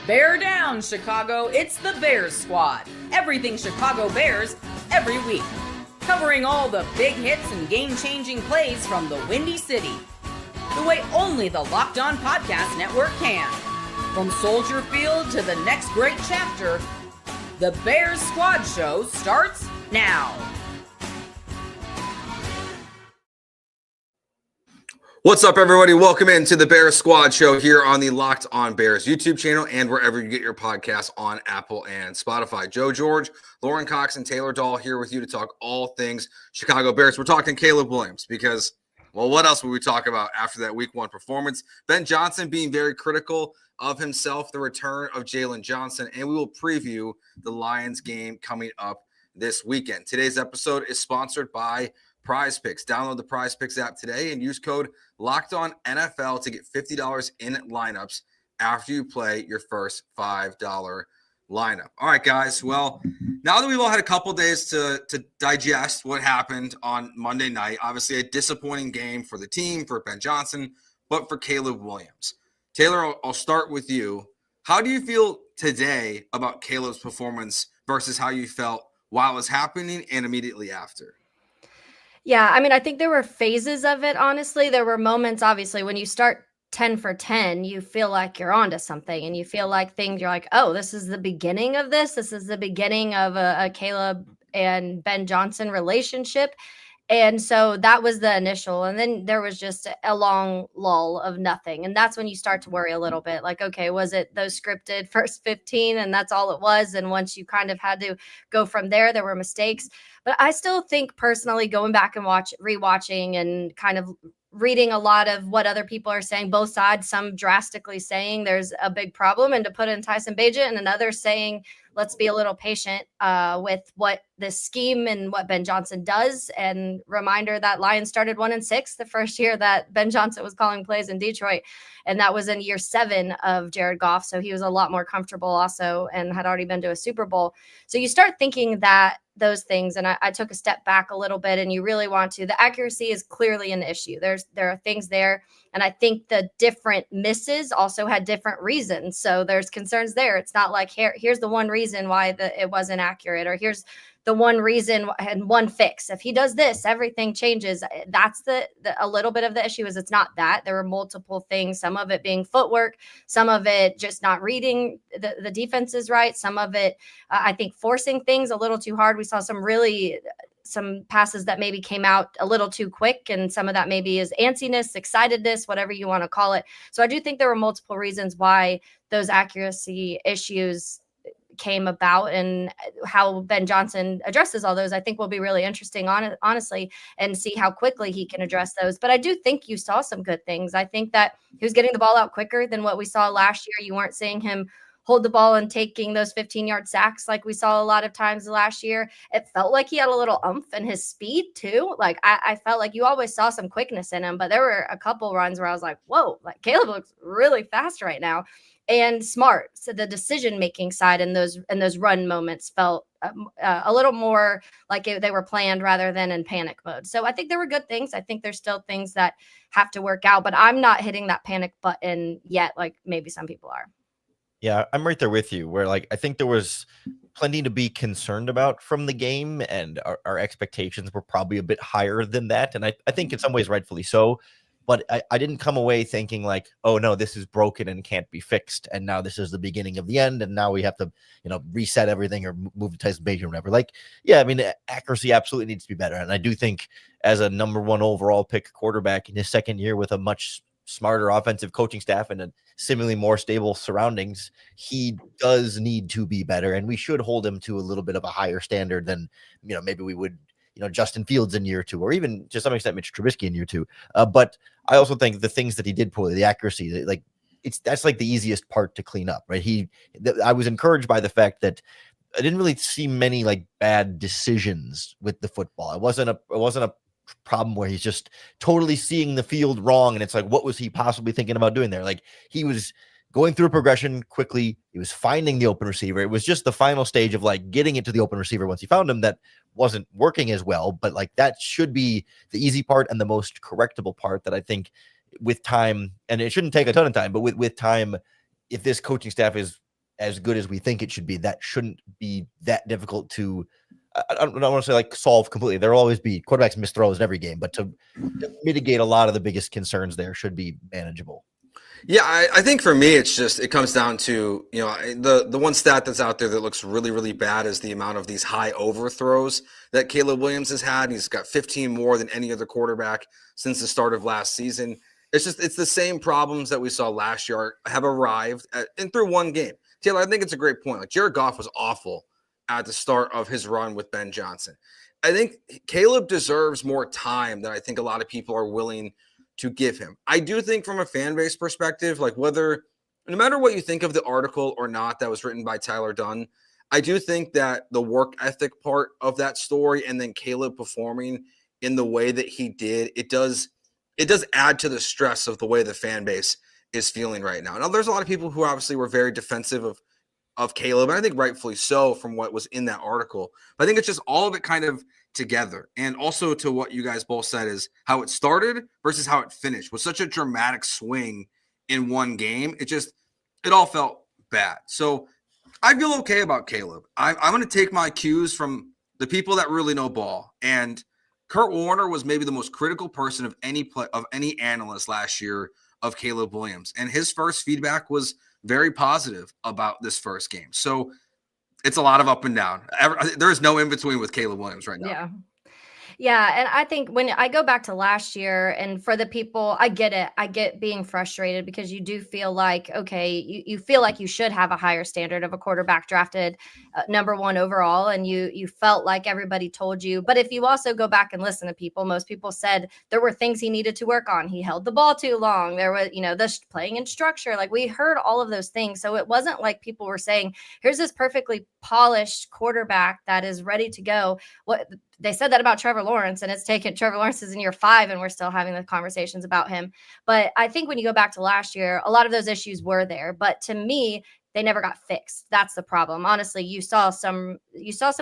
Bear down, Chicago. It's the Bears Squad. Everything Chicago Bears, every week. Covering all the big hits and game-changing plays from the Windy City. The way only the Locked On Podcast Network can. From Soldier Field to the next great chapter, the Bears Squad Show starts now. What's up, everybody? Welcome into the Bears Squad Show here on the Locked On Bears YouTube channel and wherever you get your podcasts on Apple and Spotify. Joe George, Lauren Cox, and Taylor Dahl here with you to talk all things Chicago Bears. We're talking Caleb Williams because, well, what else would we talk about after that Week 1 performance? Ben Johnson being very critical of himself, the return of Jaylon Johnson, and we will preview the Lions game coming up this weekend. Today's episode is sponsored by PrizePicks. Download the PrizePicks app today and use code LOCKEDONNFL to get $50 in lineups after you play your first $5 lineup. All right, guys. Well, now that we've all had a couple days to digest what happened on Monday night, obviously a disappointing game for the team, for Ben Johnson, but for Caleb Williams. Taylor, I'll start with you. How do you feel today about Caleb's performance versus how you felt while it was happening and immediately after? Yeah, I mean, I think there were phases of it, honestly. There were moments, obviously, when you start 10 for 10, you feel like you're onto something and you feel like you're like, oh, this is the beginning of this. This is the beginning of a Caleb and Ben Johnson relationship. And so that was the initial. And then there was just a long lull of nothing. And that's when you start to worry a little bit like, okay, was it those scripted first 15 and that's all it was? And once you kind of had to go from there, there were mistakes. But I still think personally going back and rewatching and kind of reading a lot of what other people are saying, both sides, some drastically saying there's a big problem and to put in Tyson Bagent, and another saying, let's be a little patient with what this scheme and what Ben Johnson does. And reminder that Lions started 1-6 the first year that Ben Johnson was calling plays in Detroit. And that was in year 7 of Jared Goff. So he was a lot more comfortable also and had already been to a Super Bowl. So you start thinking that those things. And I took a step back a little bit, and you really want to. The accuracy is clearly an issue. There are things there. And I think the different misses also had different reasons. So there's concerns there. It's not like here's the one reason why it wasn't accurate, or here's the one reason and one fix. If he does this, everything changes. That's a little bit of the issue. Is it's not that. There were multiple things, some of it being footwork, some of it just not reading the defenses right, some of it, I think, forcing things a little too hard. We saw some passes that maybe came out a little too quick, and some of that maybe is antsiness, excitedness, whatever you want to call it. So I do think there were multiple reasons why those accuracy issues came about, and how Ben Johnson addresses all those, I think, will be really interesting, honestly, and see how quickly he can address those. But I do think you saw some good things. I think that he was getting the ball out quicker than what we saw last year. You weren't seeing him hold the ball and taking those 15-yard sacks like we saw a lot of times last year. It felt like he had a little umph in his speed too. Like I felt like you always saw some quickness in him, but there were a couple runs where I was like, whoa, like Caleb looks really fast right now. And smart. So the decision-making side in those run moments felt a little more like they were planned rather than in panic mode. So I think there were good things. I think there's still things that have to work out, but I'm not hitting that panic button yet, like maybe some people are. Yeah, I'm right there with you, where like I think there was plenty to be concerned about from the game, and our expectations were probably a bit higher than that. And I think in some ways rightfully so. But I didn't come away thinking like, oh, no, this is broken and can't be fixed. And now this is the beginning of the end. And now we have to, reset everything or move to Tyson Bagent or whatever. Like, yeah, I mean, accuracy absolutely needs to be better. And I do think as a number 1 overall pick quarterback in his second year with a much smarter offensive coaching staff and a similarly more stable surroundings, he does need to be better. And we should hold him to a little bit of a higher standard than, maybe we would, Justin Fields in year 2, or even to some extent Mitch Trubisky in year 2. But I also think the things that he did poorly, the accuracy, like that's like the easiest part to clean up, right? I was encouraged by the fact that I didn't really see many like bad decisions with the football. It wasn't a problem where he's just totally seeing the field wrong, and it's like, what was he possibly thinking about doing there? Like he was going through a progression quickly. He was finding the open receiver. It was just the final stage of like getting it to the open receiver once he found him that wasn't working as well. But like that should be the easy part and the most correctable part that I think with time, and it shouldn't take a ton of time, but with time, if this coaching staff is as good as we think it should be, that shouldn't be that difficult to, I don't want to say like solve completely. There will always be quarterbacks miss throws in every game, but to mitigate a lot of the biggest concerns there should be manageable. Yeah, I think for me, it comes down to, the one stat that's out there that looks really, really bad is the amount of these high overthrows that Caleb Williams has had. He's got 15 more than any other quarterback since the start of last season. It's the same problems that we saw last year have arrived and through one game. Taylor, I think it's a great point. Like Jared Goff was awful at the start of his run with Ben Johnson. I think Caleb deserves more time than I think a lot of people are willing to give him. I do think from a fan base perspective, like no matter what you think of the article or not that was written by Tyler Dunn, I do think that the work ethic part of that story and then Caleb performing in the way that he did, it does add to the stress of the way the fan base is feeling right now. Now, there's a lot of people who obviously were very defensive of Caleb, and I think rightfully so from what was in that article. But I think it's just all of it kind of together. And also to what you guys both said is how it started versus how it finished was such a dramatic swing in one game. It all felt bad. So I feel okay about Caleb. I'm going to take my cues from the people that really know ball. And Kurt Warner was maybe the most critical person of any analyst last year of Caleb Williams. And his first feedback was very positive about this first game. So it's a lot of up and down. There's no in between with Caleb Williams right now. Yeah. Yeah. And I think when I go back to last year, and for the people, I get it. I get being frustrated because you do feel like, okay, you feel like you should have a higher standard of a quarterback drafted number one overall. And you felt like everybody told you. But if you also go back and listen to people, most people said there were things he needed to work on. He held the ball too long. There was, the playing in structure. Like we heard all of those things. So it wasn't like people were saying, here's this perfectly polished quarterback that is ready to go. What they said that about Trevor Lawrence, and it's taken Trevor Lawrence is in year 5 and we're still having the conversations about him. But I think when you go back to last year, a lot of those issues were there, but to me, they never got fixed. That's the problem. Honestly, you saw some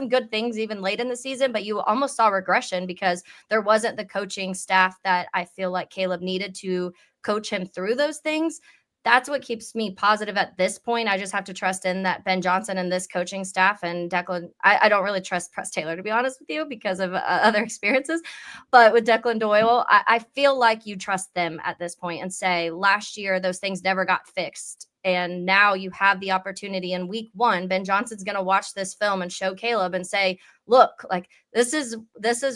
good things even late in the season, but you almost saw regression because there wasn't the coaching staff that I feel like Caleb needed to coach him through those things. That's what keeps me positive at this point. I just have to trust in that Ben Johnson and this coaching staff and Declan. I don't really trust Press Taylor, to be honest with you, because of other experiences. But with Declan Doyle, I feel like you trust them at this point and say last year, those things never got fixed. And now you have the opportunity in week 1. Ben Johnson's going to watch this film and show Caleb and say, look, like this is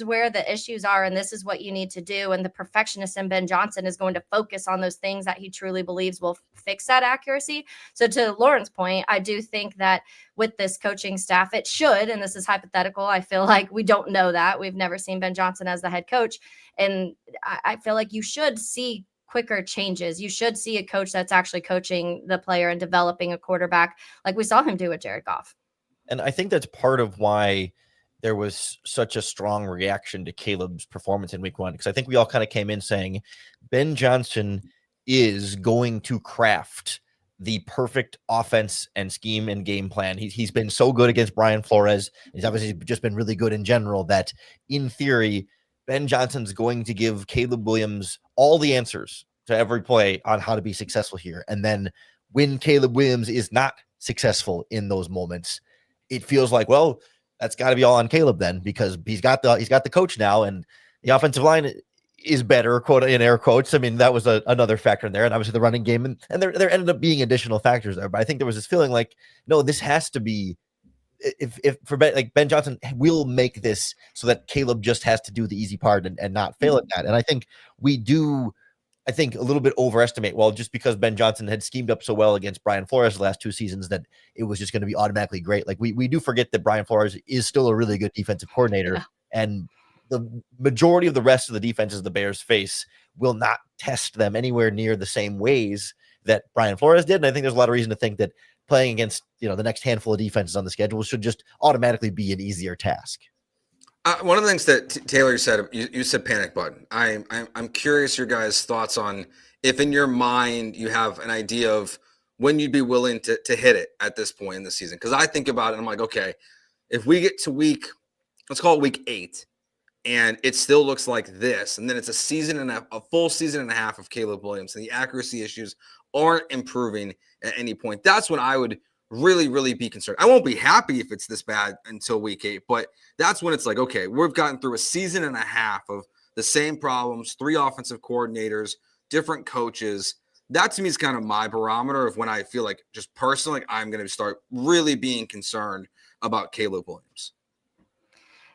where the issues are. And this is what you need to do. And the perfectionist in Ben Johnson is going to focus on those things that he truly believes will fix that accuracy. So to Lauren's point, I do think that with this coaching staff, it should, and this is hypothetical. I feel like we don't know that. We've never seen Ben Johnson as the head coach. And I feel like you should see quicker changes. You should see a coach that's actually coaching the player and developing a quarterback like we saw him do with Jared Goff. And I think that's part of why there was such a strong reaction to Caleb's performance in week 1, because I think we all kind of came in saying Ben Johnson is going to craft the perfect offense and scheme and game plan. He's been so good against Brian Flores. He's obviously just been really good in general that in theory, Ben Johnson's going to give Caleb Williams all the answers to every play on how to be successful here. And then when Caleb Williams is not successful in those moments, it feels like, well, that's got to be all on Caleb then, because he's got the coach now, and the offensive line is better, quote in air quotes. I mean, that was another factor in there, and obviously the running game, and there ended up being additional factors there. But I think there was this feeling like, no, this has to be. If for Ben Johnson will make this so that Caleb just has to do the easy part and not fail at that. And I think we do, a little bit overestimate, well, just because Ben Johnson had schemed up so well against Brian Flores the last 2 seasons, that it was just going to be automatically great. Like we do forget that Brian Flores is still a really good defensive coordinator. Yeah. And the majority of the rest of the defenses the Bears face will not test them anywhere near the same ways that Brian Flores did. And I think there's a lot of reason to think that playing against, the next handful of defenses on the schedule should just automatically be an easier task. One of the things that Taylor said, you said panic button. I'm curious your guys' thoughts on if in your mind you have an idea of when you'd be willing to hit it at this point in the season. Because I think about it, and I'm like, okay, if we get to let's call it week 8, and it still looks like this, and then it's a full season and a half of Caleb Williams, and the accuracy issues aren't improving at any point, that's when I would really, really be concerned. I won't be happy if it's this bad until week 8, but that's when it's like, okay, we've gotten through a season and a half of the same problems, 3 offensive coordinators, different coaches. That to me is kind of my barometer of when I feel like just personally, I'm going to start really being concerned about Caleb Williams.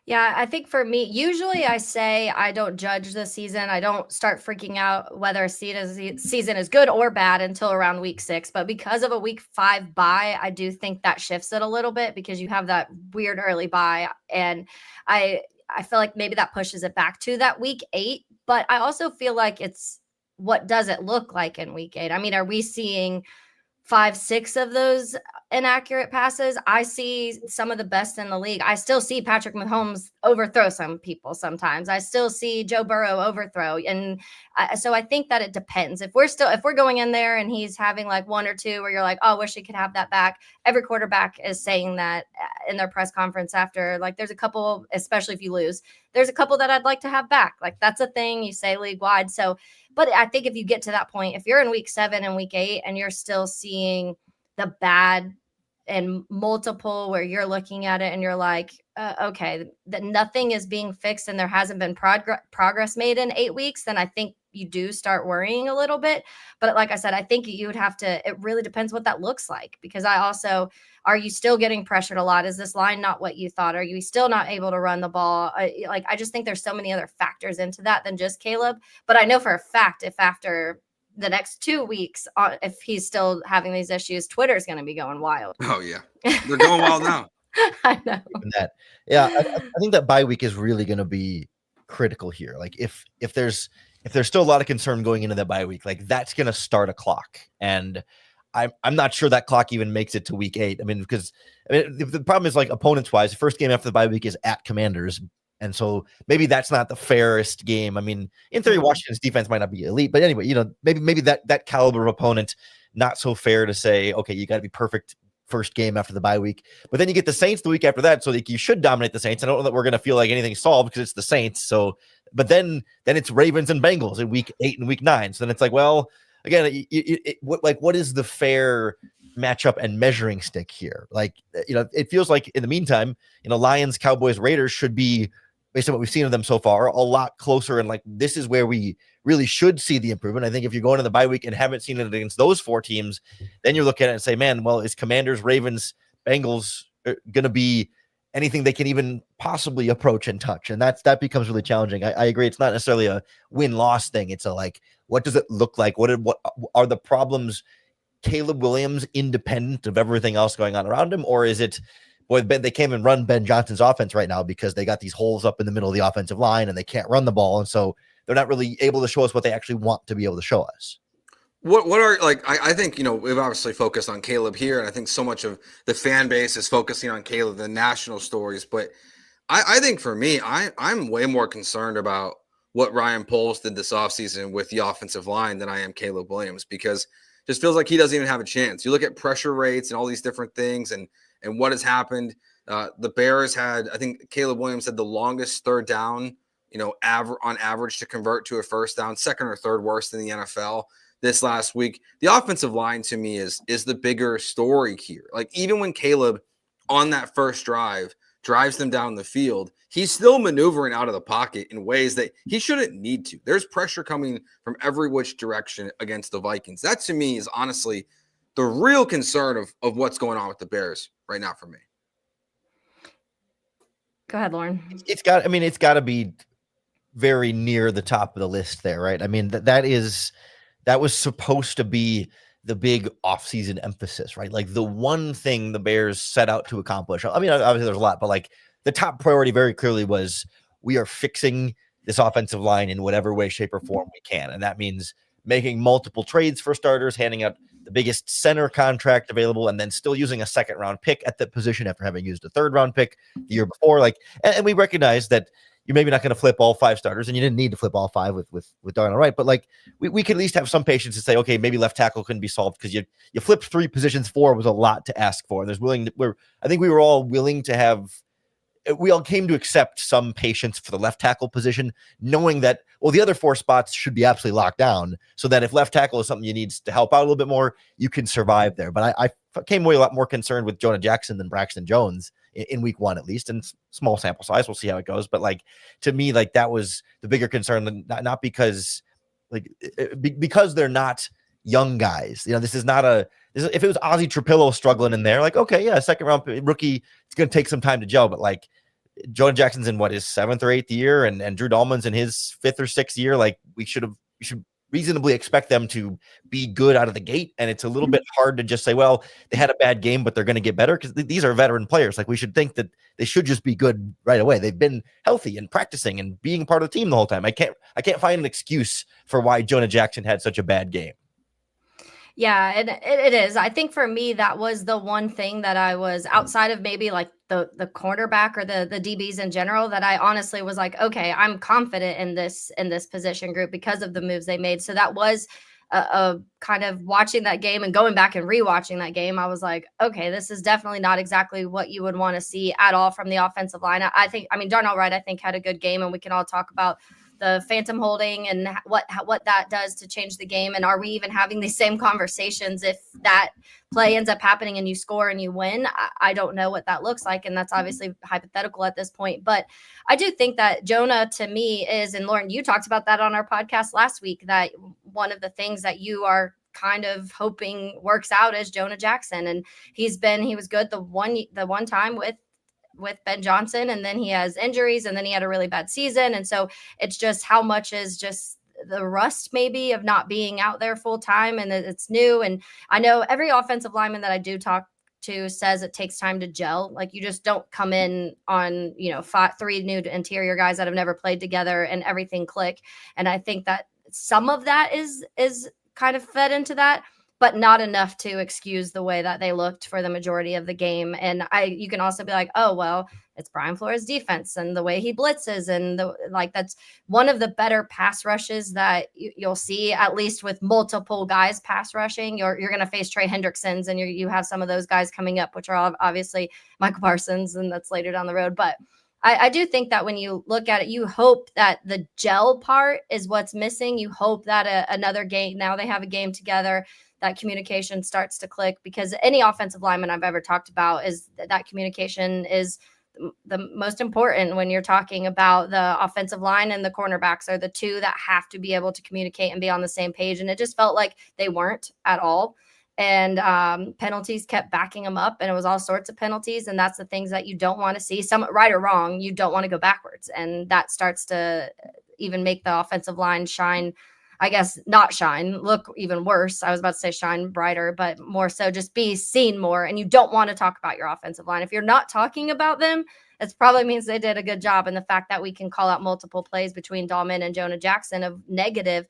Yeah, I think for me, usually I say I don't judge the season. I don't start freaking out whether a season is good or bad until around week 6. But because of a week 5 bye, I do think that shifts it a little bit because you have that weird early bye. And I feel like maybe that pushes it back to that week 8. But I also feel like it's what does it look like in week 8? I mean, are we seeing 5, 6 of those inaccurate passes? I see some of the best in the league. I still see Patrick Mahomes overthrow some people sometimes. I still see Joe Burrow overthrow. And so I think that it depends. If we're going in there and he's having like 1 or 2 where you're like, oh, wish he could have that back. Every quarterback is saying that in their press conference after. Like there's a couple, especially if you lose, there's a couple that I'd like to have back. Like that's a thing you say league wide. So, but I think if you get to that point, if you're in week 7 and week 8 and you're still seeing the bad and multiple where you're looking at it and you're like, okay, that nothing is being fixed and there hasn't been progress made in 8 weeks, then I think you do start worrying a little bit. But like I said, I think you would have to, it really depends what that looks like, because are you still getting pressured a lot? Is this line not what you thought? Are you still not able to run the ball? I just think there's so many other factors into that than just Caleb. But I know for a fact, if after the next 2 weeks, if he's still having these issues, Twitter's going to be going wild. Oh yeah. They're going wild now. I know. I think that bye week is really going to be critical here. Like if there's still a lot of concern going into that bye week, like that's going to start a clock. And I'm not sure that clock even makes it to week 8. I mean, because the problem is like opponents wise, the first game after the bye week is at Commanders. And so maybe that's not the fairest game. I mean, in theory, Washington's defense might not be elite, but anyway, maybe that caliber of opponent, not so fair to say, okay, you got to be perfect first game after the bye week. But then you get the Saints the week after that, so like you should dominate the Saints. I don't know that we're going to feel like anything's solved because it's the Saints. So, but then it's Ravens and Bengals in week 8 and week 9. So then it's like, well, again, what is the fair matchup and measuring stick here? Like, it feels like in the meantime, Lions, Cowboys, Raiders should be, based on what we've seen of them so far, a lot closer. And like, this is where we really should see the improvement. I think if you're going to the bye week and haven't seen it against those 4 teams, then you look at it and say, man, well, is Commanders, Ravens, Bengals going to be anything they can even possibly approach and touch? And that becomes really challenging. I agree. It's not necessarily a win-loss thing. It's a, like, what does it look like? What are the problems Caleb Williams independent of everything else going on around him? Or is it, boy, they can't even run Ben Johnson's offense right now because they got these holes up in the middle of the offensive line and they can't run the ball. And so they're not really able to show us what they actually want to be able to show us. What are, like, I think, we've obviously focused on Caleb here, and I think so much of the fan base is focusing on Caleb, the national stories. But I think for me, I'm way more concerned about what Ryan Poles did this offseason with the offensive line than I am Caleb Williams, because it just feels like he doesn't even have a chance. You look at pressure rates and all these different things and what has happened. The Bears had, I think Caleb Williams had the longest third down, on average to convert to a first down, second or third worst in the NFL this last week. The offensive line to me is the bigger story here. Like, even when Caleb on that first drive drives them down the field, he's still maneuvering out of the pocket in ways that he shouldn't need to. There's pressure coming from every which direction against the Vikings. That to me is honestly the real concern of what's going on with the Bears right now for me. Go ahead, Lauren. It's got to be very near the top of the list there, right? I mean, that was supposed to be the big offseason emphasis, right? Like the one thing the Bears set out to accomplish. I mean, obviously there's a lot, but like the top priority very clearly was we are fixing this offensive line in whatever way, shape, or form we can. And that means making multiple trades for starters, handing out the biggest center contract available, and then still using a 2nd-round pick at that position after having used a 3rd-round pick the year before. Like, and we recognize that you're maybe not going to flip all 5 starters, and you didn't need to flip all 5 with Darnell Wright, but like we can at least have some patience to say, okay, maybe left tackle couldn't be solved because you flipped 3 positions. 4 was a lot to ask for. And I think we were all willing to have we all came to accept some patience for the left tackle position, knowing that, well, the other 4 spots should be absolutely locked down so that if left tackle is something you need to help out a little bit more, you can survive there. But I came away a lot more concerned with Jonah Jackson than Braxton Jones in week 1, at least, and small sample size. We'll see how it goes. But like, to me, like that was the bigger concern, not because because they're not young guys. This is not if it was Ozzie Trapillo struggling in there, like, okay, yeah, second round rookie, it's going to take some time to gel. But like Jonah Jackson's in his 7th or 8th year, and Drew Dahlman's in his 5th or 6th year. Like we should reasonably expect them to be good out of the gate. And it's a little bit hard to just say, well, they had a bad game, but they're going to get better, because these are veteran players. Like we should think that they should just be good right away. They've been healthy and practicing and being part of the team the whole time. I can't find an excuse for why Jonah Jackson had such a bad game. Yeah, and it is. I think for me, that was the one thing that I was, outside of maybe like the cornerback or the DBs in general, that I honestly was like, okay, I'm confident in this position group because of the moves they made. So that was a kind of watching that game and going back and rewatching that game. I was like, okay, this is definitely not exactly what you would want to see at all from the offensive line. I mean, Darnell Wright, I think, had a good game, and we can all talk about the phantom holding and what that does to change the game. And are we even having these same conversations if that play ends up happening and you score and you win? I don't know what that looks like. And that's obviously hypothetical at this point. But I do think that Jonah, to me, is, and Lauren, you talked about that on our podcast last week, that one of the things that you are kind of hoping works out is Jonah Jackson. And he was good the one time with Ben Johnson, and then he has injuries, and then he had a really bad season. And so it's just how much is just the rust maybe of not being out there full time, and it's new. And I know every offensive lineman that I do talk to says it takes time to gel. Like you just don't come in on, 3 new interior guys that have never played together and everything click. And I think that some of that is kind of fed into that, but not enough to excuse the way that they looked for the majority of the game. And you can also be like, oh, well, it's Brian Flores' defense and the way he blitzes. And that's one of the better pass rushes that you'll see, at least with multiple guys pass rushing. You're going to face Trey Hendricksons, and you have some of those guys coming up, which are obviously Michael Parsons, and that's later down the road. But I do think that when you look at it, you hope that the gel part is what's missing. You hope that another game, now they have a game together, that communication starts to click, because any offensive lineman I've ever talked about is that communication is the most important when you're talking about the offensive line, and the cornerbacks are the two that have to be able to communicate and be on the same page. And it just felt like they weren't at all. And penalties kept backing them up, and it was all sorts of penalties. And that's the things that you don't want to see. Some right or wrong, you don't want to go backwards. And that starts to even make the offensive line shine. I guess not shine, look even worse. I was about to say shine brighter, but more so just be seen more. And you don't want to talk about your offensive line. If you're not talking about them, it probably means they did a good job. And the fact that we can call out multiple plays between Dahlman and Jonah Jackson of negative,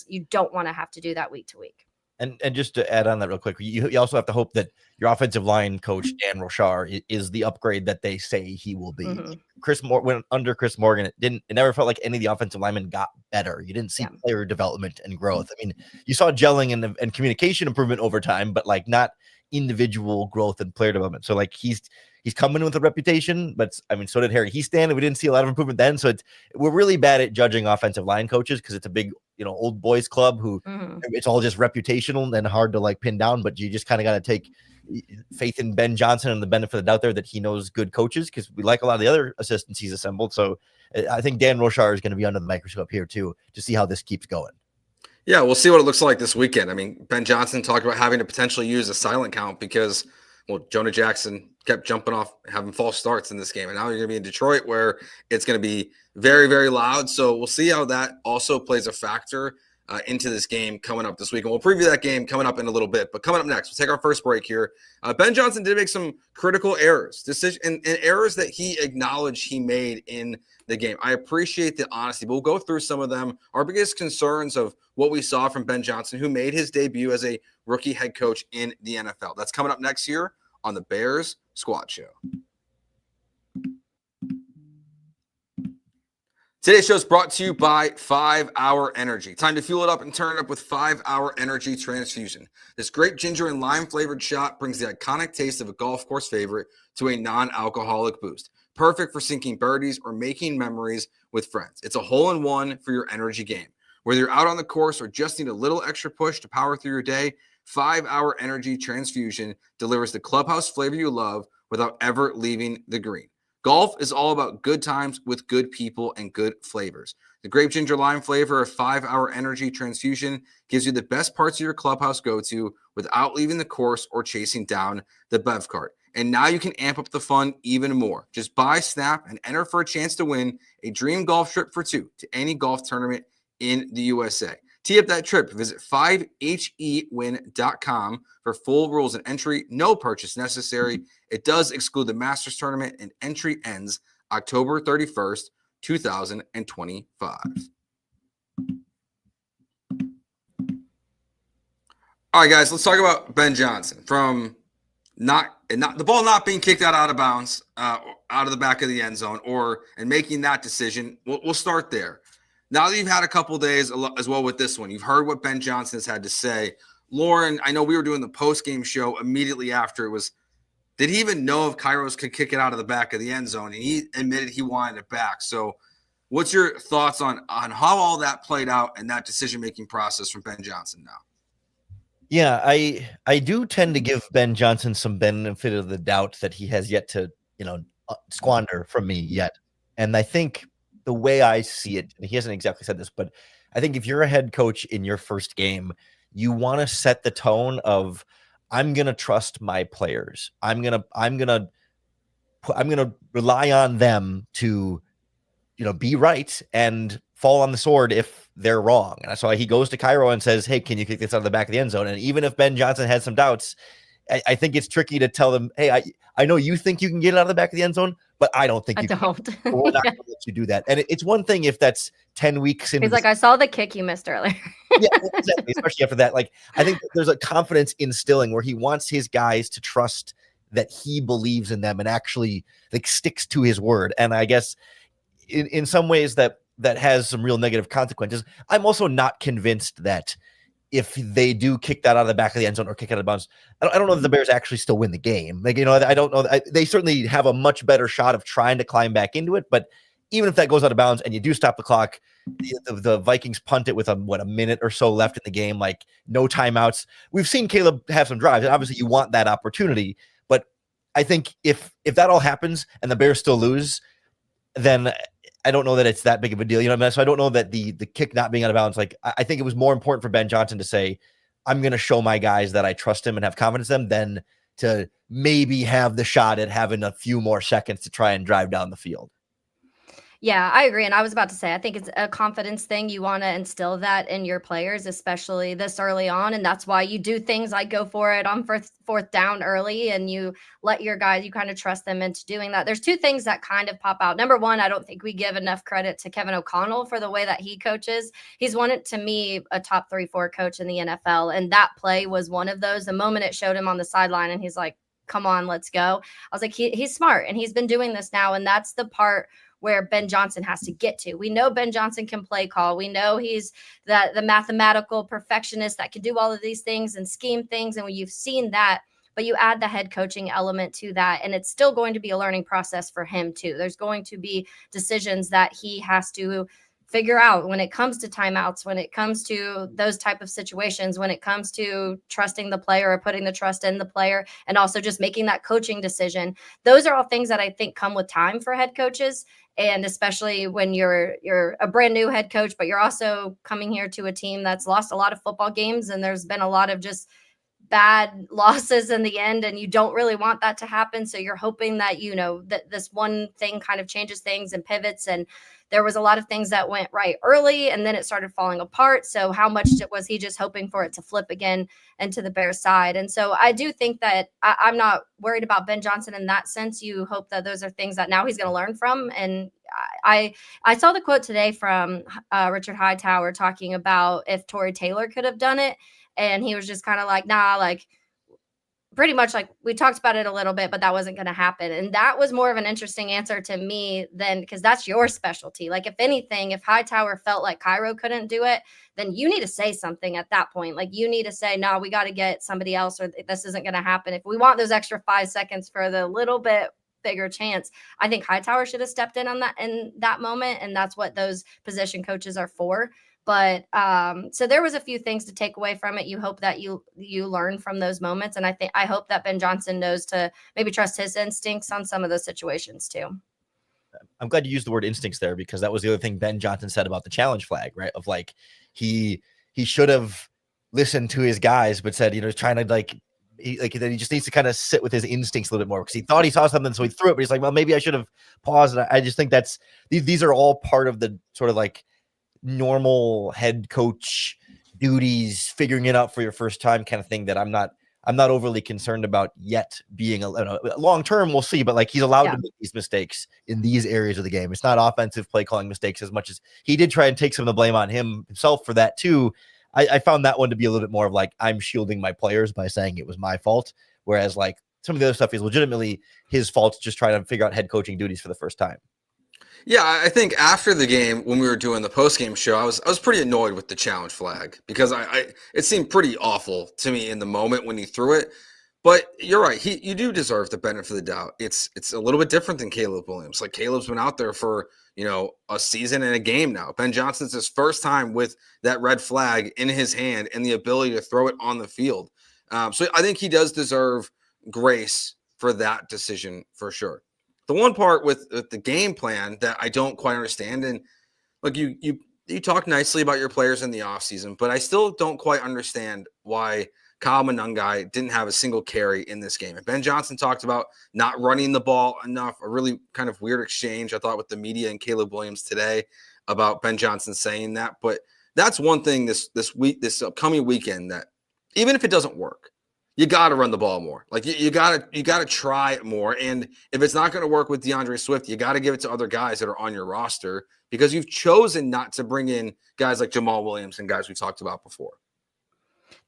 you don't want to have to do that week to week. And just to add on that real quick, you also have to hope that your offensive line coach, Dan Rochar, is the upgrade that they say he will be. Mm-hmm. When under Chris Morgan, it never felt like any of the offensive linemen got better. You didn't see player development and growth. I mean, you saw gelling and communication improvement over time, but like not individual growth and player development. So like he's coming with a reputation, but I mean, so did Harry Heastan, and we didn't see a lot of improvement then. So we're really bad at judging offensive line coaches, because it's a big, old boys club who it's all just reputational and hard to like pin down. But you just kind of got to take faith in Ben Johnson and the benefit of the doubt there that he knows good coaches, because we like a lot of the other assistants he's assembled. So I think Dan Rochar is going to be under the microscope here too, to see how this keeps going. Yeah, we'll see what it looks like this weekend. I mean, Ben Johnson talked about having to potentially use a silent count because, Jonah Jackson kept jumping off, having false starts in this game. And now you're going to be in Detroit, where it's going to be very, very loud. So we'll see how that also plays a factor into this game coming up this week. And we'll preview that game coming up in a little bit. But coming up next, we'll take our first break here. Ben Johnson did make some critical errors, and errors that he acknowledged he made in the game. I appreciate the honesty, but we'll go through some of them. Our biggest concerns of what we saw from Ben Johnson, who made his debut as a rookie head coach in the NFL. That's coming up next year on the Bears Squad Show. Today's show is brought to you by 5-Hour Energy. Time to fuel it up and turn it up with 5-Hour Energy Transfusion. This great ginger and lime flavored shot brings the iconic taste of a golf course favorite to a non-alcoholic boost. perfect for sinking birdies or making memories with friends. It's a hole-in-one for your energy game. Whether you're out on the course or just need a little extra push to power through your day, 5-Hour Energy Transfusion delivers the clubhouse flavor you love without ever leaving the green. Golf is all about good times with good people and good flavors. The grape ginger lime flavor of 5-Hour Energy Transfusion gives you the best parts of your clubhouse go-to without leaving the course or chasing down the bev cart. And now you can amp up the fun even more. Just buy, snap, and enter for a chance to win a dream golf trip for two to any golf tournament in the USA. Tee up that trip. Visit 5hewin.com for full rules and entry. No purchase necessary. It does exclude the Masters tournament, and entry ends October 31st, 2025. All right, guys, let's talk about Ben Johnson from the ball not being kicked out of bounds, out of the back of the end zone, and making that decision. We'll start there. Now that you've had a couple days as well with this one, you've heard what Ben Johnson has had to say. Lauren, I know we were doing the post-game show immediately after. Did he even know if Kairos could kick it out of the back of the end zone? And he admitted he wanted it back. So what's your thoughts on how all that played out and that decision-making process from Ben Johnson now? Yeah, I do tend to give Ben Johnson some benefit of the doubt that he has yet to, squander from me yet. And I think the way I see it, and he hasn't exactly said this, but I think if you're a head coach in your first game, you want to set the tone of, I'm going to trust my players. I'm going to rely on them to, be right and fall on the sword if they're wrong. And so he goes to Cairo and says, hey, can you kick this out of the back of the end zone? And even if Ben Johnson had some doubts, I think it's tricky to tell them, hey, I know you think you can get it out of the back of the end zone, but I don't think you can. We're not going to let you do that. And it's one thing if that's 10 weeks in. He's like, I saw the kick you missed earlier. Yeah, exactly. Especially after that. Like, I think there's a confidence instilling where he wants his guys to trust that he believes in them and actually sticks to his word. And I guess in some ways that has some real negative consequences. I'm also not convinced that if they do kick that out of the back of the end zone or kick out of bounds, I don't know that the Bears actually still win the game. I don't know. They certainly have a much better shot of trying to climb back into it. But even if that goes out of bounds and you do stop the clock, the Vikings punt it with a minute or so left in the game, no timeouts. We've seen Caleb have some drives, and obviously you want that opportunity. But I think if that all happens and the Bears still lose, then I don't know that it's that big of a deal. So I don't know that the kick not being out of bounds, I think it was more important for Ben Johnson to say, I'm going to show my guys that I trust him and have confidence in them than to maybe have the shot at having a few more seconds to try and drive down the field. Yeah, I agree. And I was about to say, I think it's a confidence thing. You want to instill that in your players, especially this early on. And that's why you do things like go for it on fourth down early, and you let your guys, you kind of trust them into doing that. There's two things that kind of pop out. Number one, I don't think we give enough credit to Kevin O'Connell for the way that he coaches. He's to me, a top 3-4 coach in the NFL. And that play was one of those. The moment it showed him on the sideline and he's like, come on, let's go. I was like, he's smart and he's been doing this now. And that's the part where Ben Johnson has to get to. We know Ben Johnson can play call. We know he's the mathematical perfectionist that can do all of these things and scheme things. And when you've seen that, but you add the head coaching element to that, and it's still going to be a learning process for him too. There's going to be decisions that he has to figure out when it comes to timeouts, when it comes to those type of situations, when it comes to trusting the player or putting the trust in the player, and also just making that coaching decision. Those are all things that I think come with time for head coaches. And especially when you're a brand new head coach, but you're also coming here to a team that's lost a lot of football games, and there's been a lot of just bad losses in the end, and you don't really want that to happen. So you're hoping that, that this one thing kind of changes things and pivots. And there was a lot of things that went right early, and then it started falling apart. So how much was he just hoping for it to flip again into the Bears side? And so I do think that I'm not worried about Ben Johnson in that sense. You hope that those are things that now he's going to learn from. And I saw the quote today from Richard Hightower talking about if Torrey Taylor could have done it. And he was just kind of like, nah, pretty much we talked about it a little bit, but that wasn't going to happen. And that was more of an interesting answer to me than, because that's your specialty. If anything, if Hightower felt like Cairo couldn't do it, then you need to say something at that point. You need to say, no, we got to get somebody else, or this isn't going to happen. If we want those extra 5 seconds for the little bit bigger chance. I think Hightower should have stepped in that moment, and that's what those position coaches are for. But so there was a few things to take away from it. You hope that you learn from those moments, and I hope that Ben Johnson knows to maybe trust his instincts on some of those situations too. I'm glad you used the word instincts there, because that was the other thing Ben Johnson said about the challenge flag, right? Of like he should have listened to his guys, but said, trying to that he just needs to kind of sit with his instincts a little bit more, because he thought he saw something, so he threw it, but he's like, well, maybe I should have paused. And I just think that's these are all part of the sort of like normal head coach duties, figuring it out for your first time kind of thing that I'm not overly concerned about yet. Being a long term, we'll see, but like he's allowed to make these mistakes in these areas of the game. It's not offensive play calling mistakes as much as he did try and take some of the blame on himself for that too. I found that one to be a little bit more of like, I'm shielding my players by saying it was my fault, whereas like some of the other stuff is legitimately his fault, just trying to figure out head coaching duties for the first time. Yeah, I think after the game, when we were doing the post-game show, I was pretty annoyed with the challenge flag, because it seemed pretty awful to me in the moment when he threw it. But you're right, you do deserve the benefit of the doubt. It's a little bit different than Caleb Williams. Like, Caleb's been out there for a season and a game now. Ben Johnson's his first time with that red flag in his hand and the ability to throw it on the field. So I think he does deserve grace for that decision for sure. The one part with the game plan that I don't quite understand, and look, you talk nicely about your players in the offseason, but I still don't quite understand why Kyle Monangai didn't have a single carry in this game. And Ben Johnson talked about not running the ball enough, a really kind of weird exchange, I thought, with the media and Caleb Williams today about Ben Johnson saying that. But that's one thing this upcoming weekend, that even if it doesn't work, you got to run the ball more. Like you got to try it more. And if it's not going to work with DeAndre Swift, you got to give it to other guys that are on your roster, because you've chosen not to bring in guys like Jamal Williams and guys we talked about before.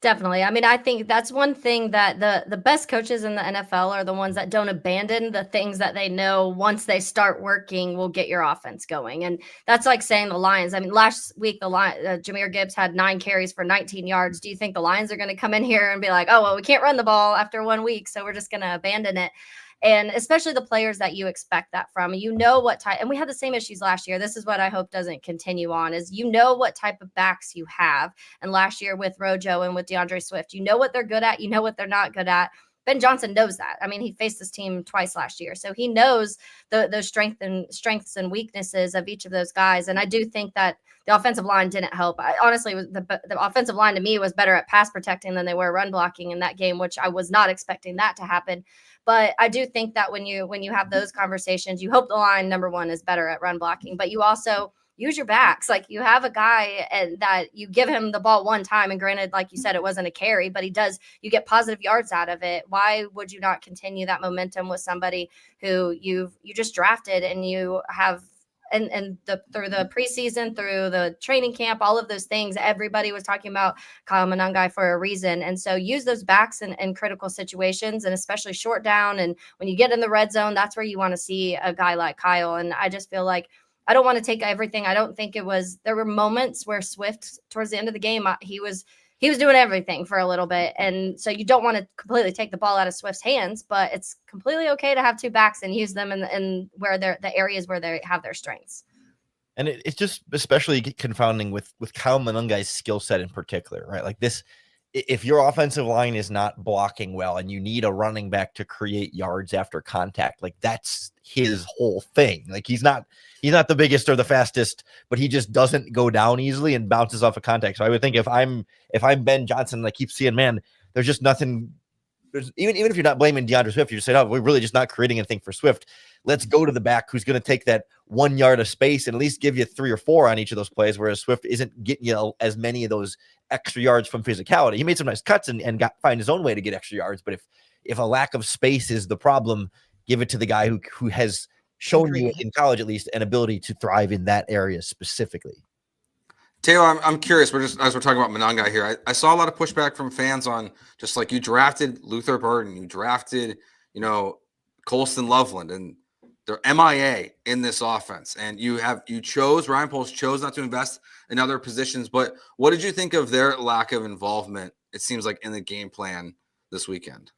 Definitely. I mean, I think that's one thing that the best coaches in the NFL are the ones that don't abandon the things that they know once they start working will get your offense going. And that's like saying the Lions. I mean, last week, Jahmyr Gibbs had 9 carries for 19 yards. Do you think the Lions are going to come in here and be like, oh, well, we can't run the ball after 1 week, so we're just going to abandon it? And especially the players that you expect that from, what type, and we had the same issues last year. This is what I hope doesn't continue on, is what type of backs you have. And last year with Rojo and with DeAndre Swift, what they're good at, what they're not good at. Ben Johnson knows that. I mean, he faced this team twice last year, so he knows those strengths and weaknesses of each of those guys. And I do think that the offensive line didn't help. Honestly, the offensive line to me was better at pass protecting than they were run blocking in that game, which I was not expecting that to happen. But I do think that when you have those conversations, you hope the line, number one, is better at run blocking, but you also use your backs. Like, you have a guy and that you give him the ball one time, and granted, like you said, it wasn't a carry, but you get positive yards out of it. Why would you not continue that momentum with somebody who you just drafted, and you have and through the preseason, through the training camp, all of those things, everybody was talking about Kyle Monangai for a reason. And so use those backs in critical situations, and especially short down. And when you get in the red zone, that's where you want to see a guy like Kyle. And I just feel like I don't want to take everything. I don't think there were moments where Swift, towards the end of the game, he was doing everything for a little bit. And so you don't want to completely take the ball out of Swift's hands, but it's completely okay to have 2 backs and use them in where they're the areas where they have their strengths. And it's just especially confounding with Kyle Monangai's skill set in particular, right? Like this, if your offensive line is not blocking well and you need a running back to create yards after contact, like that's his whole thing. Like he's not the biggest or the fastest, but he just doesn't go down easily and bounces off of contact. So I would think if I'm Ben Johnson, I keep seeing, man, there's just nothing. Even if you're not blaming DeAndre Swift, you just say, oh, we're really just not creating anything for Swift. Let's go to the back who's going to take that 1 yard of space and at least give you 3 or 4 on each of those plays, whereas Swift isn't getting you as many of those extra yards from physicality. He made some nice cuts and find his own way to get extra yards. But if a lack of space is the problem, give it to the guy who has shown you in college, at least, an ability to thrive in that area specifically. Taylor, I'm curious. As we're talking about Monangai here, I saw a lot of pushback from fans on just like you drafted Luther Burden, you drafted, Colston Loveland, and they're MIA in this offense. And Ryan Poles chose not to invest in other positions. But what did you think of their lack of involvement, it seems like, in the game plan this weekend?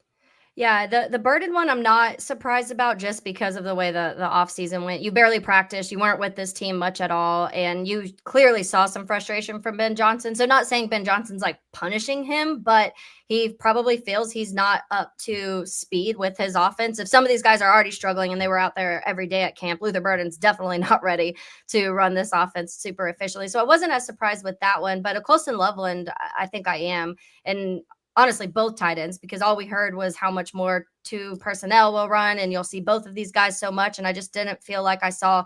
Yeah, the Burden one I'm not surprised about just because of the way the offseason went. You barely practiced, you weren't with this team much at all, and you clearly saw some frustration from Ben Johnson. So not saying Ben Johnson's like punishing him, but he probably feels he's not up to speed with his offense. If some of these guys are already struggling and they were out there every day at camp, Luther Burden's definitely not ready to run this offense super efficiently. So I wasn't as surprised with that one, but a Colston Loveland, I think I am. And honestly, both tight ends, because all we heard was how much more two personnel will run, and you'll see both of these guys so much. And I just didn't feel like I saw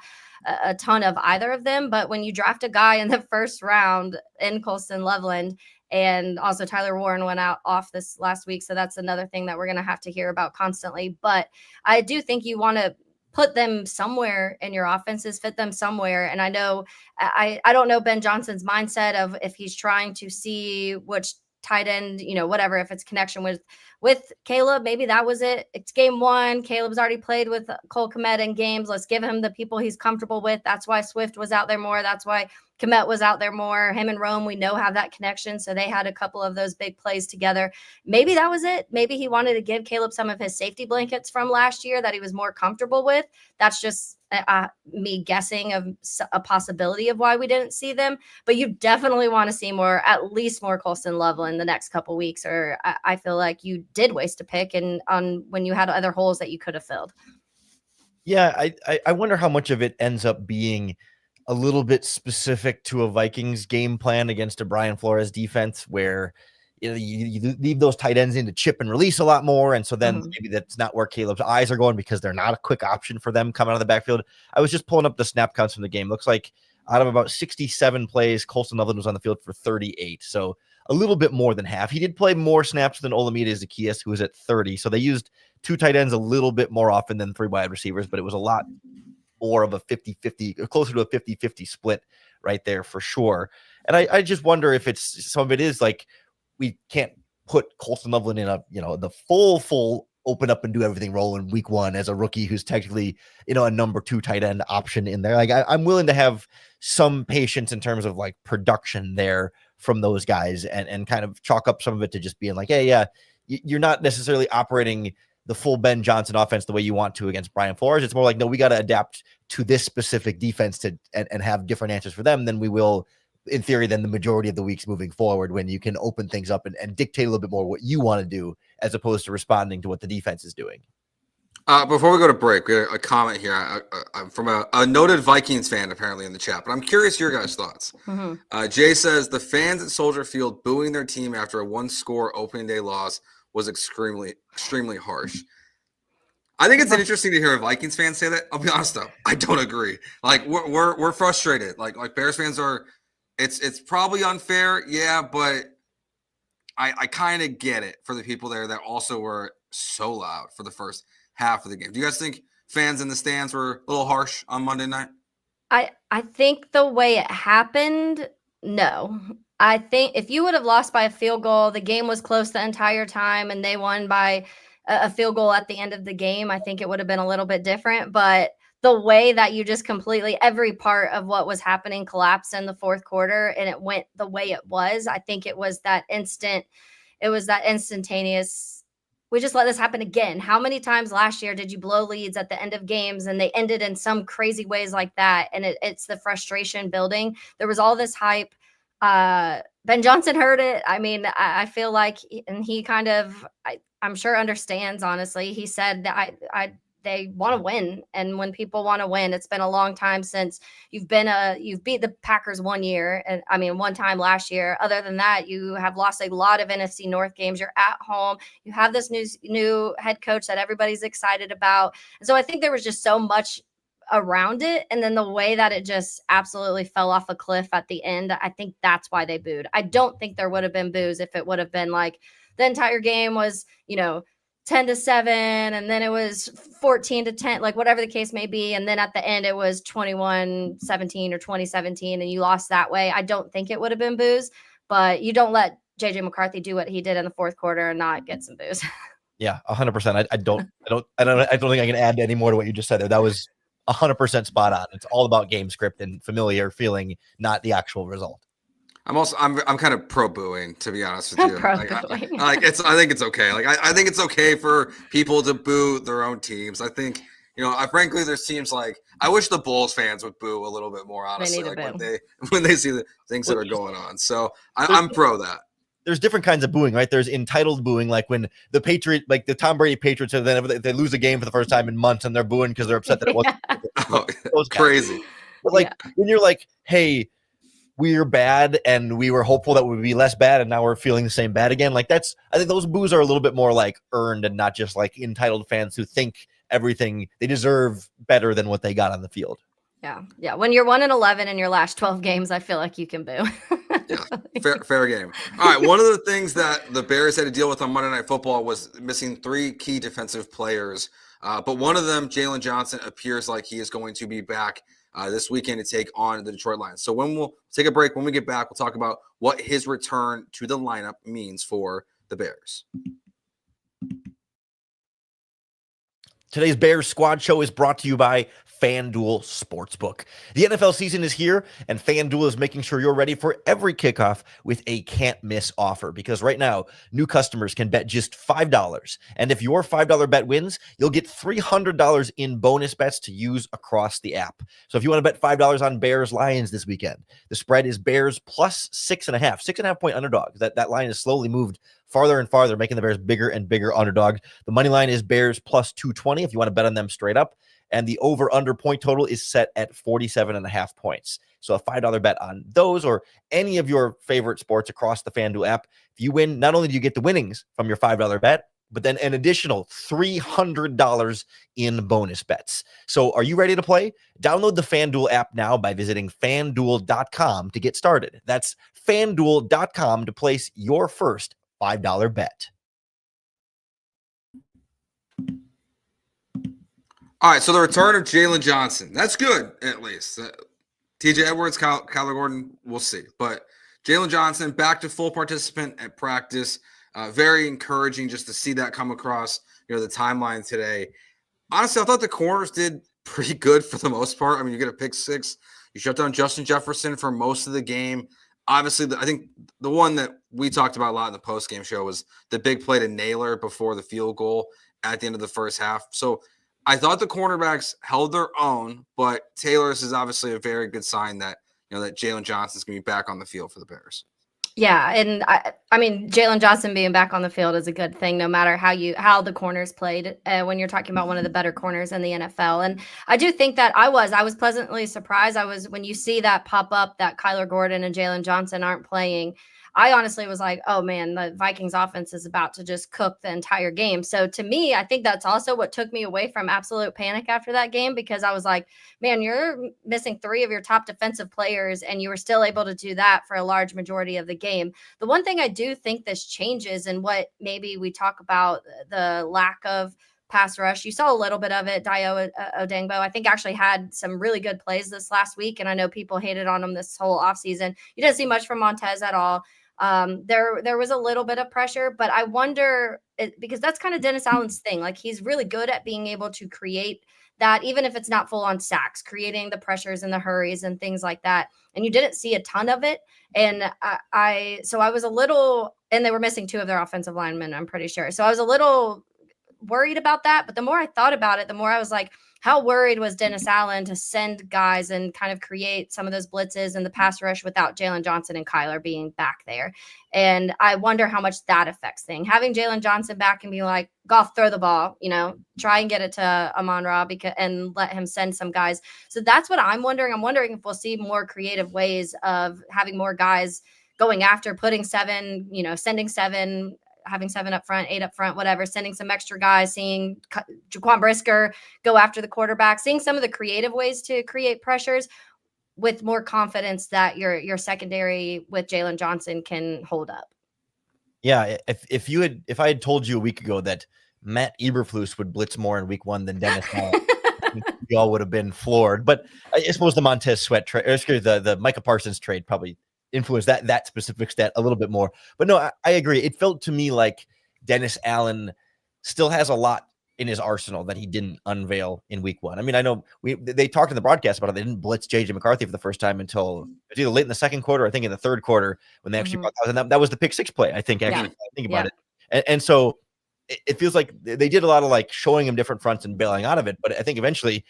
a ton of either of them. But when you draft a guy in the first round in Colston Loveland, and also Tyler Warren went out off this last week, so that's another thing that we're going to have to hear about constantly. But I do think you want to put them somewhere in your offenses, fit them somewhere. And I know I don't know Ben Johnson's mindset of if he's trying to see which tight end, whatever, if it's connection with Caleb, maybe that was it. It's game one. Caleb's already played with Cole Kmet in games. Let's give him the people he's comfortable with. That's why Swift was out there more. That's why Kmet was out there more. Him and Rome, we know, have that connection. So they had a couple of those big plays together. Maybe that was it. Maybe he wanted to give Caleb some of his safety blankets from last year that he was more comfortable with. That's just me guessing of a possibility of why we didn't see them. But you definitely want to see more, at least more Colston Loveland the next couple weeks, or I feel like you did waste a pick and on when you had other holes that you could have filled. Yeah, I wonder how much of it ends up being a little bit specific to a Vikings game plan against a Brian Flores defense where you leave those tight ends in to chip and release a lot more. And so then maybe that's not where Caleb's eyes are going because they're not a quick option for them coming out of the backfield. I was just pulling up the snap counts from the game. Looks like out of about 67 plays, Colston Loveland was on the field for 38. So a little bit more than half. He did play more snaps than Olamide Zacchaeus, who was at 30. So they used two tight ends a little bit more often than three wide receivers, but it was a lot more of a 50-50, closer to a 50-50 split right there for sure. And I just wonder if it's some of it is like we can't put Colston Loveland in the full open up and do everything role in week one as a rookie who's technically, a number two tight end option in there. Like I'm willing to have some patience in terms of like production there from those guys and kind of chalk up some of it to just being like, hey, yeah, you're not necessarily operating the full Ben Johnson offense the way you want to against Brian Flores. It's more like, no, we got to adapt to this specific defense and have different answers for them than we will, in theory, than the majority of the weeks moving forward when you can open things up and dictate a little bit more what you want to do as opposed to responding to what the defense is doing. Before we go to break, we got a comment here from a noted Vikings fan apparently in the chat, but I'm curious your guys' thoughts. Jay says the fans at Soldier Field booing their team after a one-score opening day loss was extremely harsh. I think it's interesting to hear a Vikings fan say that. I'll be honest though, I don't agree. Like we're frustrated. Like Bears fans are. It's probably unfair, yeah, but I kind of get it for the people there that also were so loud for the first half of the game. Do you guys think fans in the stands were a little harsh on Monday night? I think the way it happened, no. I think if you would have lost by a field goal, the game was close the entire time, and they won by a field goal at the end of the game, I think it would have been a little bit different. But the way that you just completely every part of what was happening collapsed in the fourth quarter and it went the way it was, I think it was that instantaneous. We just let this happen again. How many times last year did you blow leads at the end of games and they ended in some crazy ways like that? And it's the frustration building. There was all this hype. Ben Johnson heard it. I mean, I feel like, and he kind of, I'm sure understands, honestly. He said that they want to win. And when people want to win, it's been a long time since you've beat the Packers 1 year. And I mean, one time last year. Other than that, you have lost a lot of NFC North games. You're at home. You have this new head coach that everybody's excited about. And so I think there was just so much around it. And then the way that it just absolutely fell off a cliff at the end, I think that's why they booed. I don't think there would have been boos if it would have been like the entire game was, 10-7, and then it was 14-10, like whatever the case may be. And then at the end, it was 21-17 or 20-17, and you lost that way. I don't think it would have been boos, but you don't let JJ McCarthy do what he did in the fourth quarter and not get some boos. Yeah, 100%. I don't think I can add any more to what you just said there. That was 100% spot on. It's all about game script and familiar feeling, not the actual result. I'm kind of pro booing, to be honest with you. Pro-booing. I think it's okay. Like I think it's okay for people to boo their own teams. I think, frankly, there's teams like I wish the Bulls fans would boo a little bit more, honestly, need to like boo. when they see the things that are going on. So I'm pro that. There's different kinds of booing, right? There's entitled booing, like when the Patriot, like the Tom Brady Patriots, and then they lose a game for the first time in months, and they're booing because they're upset that it wasn't. Oh, Those guys. crazy. But like when you're like, hey, we're bad and we were hopeful that we'd be less bad and now we're feeling the same bad again. Like I think those boos are a little bit more like earned and not just like entitled fans who think everything they deserve better than what they got on the field. Yeah. When you're 1-11 in your last 12 games, I feel like you can boo. Yeah, fair game. All right, one of the things that the Bears had to deal with on Monday Night Football was missing 3 key defensive players. But one of them, Jaylon Johnson, appears like he is going to be back this weekend to take on the Detroit Lions. So when we'll take a break, when we get back, we'll talk about what his return to the lineup means for the Bears. Today's Bears Squad Show is brought to you by FanDuel Sportsbook. The NFL season is here, and FanDuel is making sure you're ready for every kickoff with a can't-miss offer. Because right now, new customers can bet just $5. And if your $5 bet wins, you'll get $300 in bonus bets to use across the app. So if you want to bet $5 on Bears-Lions this weekend, the spread is Bears plus 6.5. 6.5-point underdog. That line is slowly moved farther and farther, making the Bears bigger and bigger underdog. The money line is Bears plus 220 if you want to bet on them straight up. And the over-under point total is set at 47.5 points. So a $5 bet on those or any of your favorite sports across the FanDuel app. If you win, not only do you get the winnings from your $5 bet, but then an additional $300 in bonus bets. So are you ready to play? Download the FanDuel app now by visiting FanDuel.com to get started. That's FanDuel.com to place your first $5 bet. All right, so the return of Jaylon Johnson. That's good, at least. TJ Edwards, Kyler Gordon, we'll see. But Jaylon Johnson, back to full participant at practice. Very encouraging just to see that come across the timeline today. Honestly, I thought the corners did pretty good for the most part. I mean, you get a pick 6. You shut down Justin Jefferson for most of the game. Obviously, I think the one that we talked about a lot in the post-game show was the big play to Naylor before the field goal at the end of the first half. So I thought the cornerbacks held their own, but Taylor's is obviously a very good sign that that Jaylon Johnson is going to be back on the field for the Bears. Yeah, and I mean Jaylon Johnson being back on the field is a good thing, no matter how the corners played. When you're talking about one of the better corners in the NFL, and I do think that I was pleasantly surprised. When you see that pop up that Kyler Gordon and Jaylon Johnson aren't playing. I honestly was like, oh man, the Vikings offense is about to just cook the entire game. So to me, I think that's also what took me away from absolute panic after that game, because I was like, man, you're missing 3 of your top defensive players and you were still able to do that for a large majority of the game. The one thing I do think this changes, and what maybe we talk about the lack of pass rush. You saw a little bit of it. Dayo Odengbo, I think, actually had some really good plays this last week. And I know people hated on him this whole offseason. You didn't see much from Montez at all. There was a little bit of pressure, but I wonder, because that's kind of Dennis Allen's thing. Like, he's really good at being able to create that, even if it's not full on sacks, creating the pressures and the hurries and things like that. And you didn't see a ton of it. And so I was a little, and they were missing 2 of their offensive linemen, I'm pretty sure. So I was a little worried about that. But the more I thought about it, the more I was like, how worried was Dennis Allen to send guys and kind of create some of those blitzes and the pass rush without Jaylon Johnson and Kyler being back there? And I wonder how much that affects things. Having Jaylon Johnson back and be like, Goff, throw the ball, try and get it to Amon-Ra and let him send some guys. So that's what I'm wondering. I'm wondering if we'll see more creative ways of having more guys going after, putting 7, sending 7, having 7 up front, 8 up front, whatever, sending some extra guys, seeing Jaquan Brisker go after the quarterback, seeing some of the creative ways to create pressures with more confidence that your secondary with Jaylon Johnson can hold up. Yeah, if I had told you a week ago that Matt Eberflus would blitz more in week 1 than Dennis Allen, I think we all would have been floored. But I suppose the Montez Sweat trade, the Micah Parsons trade probably influence that specific stat a little bit more. But no, I agree. It felt to me like Dennis Allen still has a lot in his arsenal that he didn't unveil in week 1. I mean, I know they talked in the broadcast about it. They didn't blitz JJ McCarthy for the first time until it was either late in the second quarter, I think in the third quarter, when they actually brought that was the pick 6 play, I think, actually. I think about it. And so it feels like they did a lot of like showing him different fronts and bailing out of it. But I think eventually,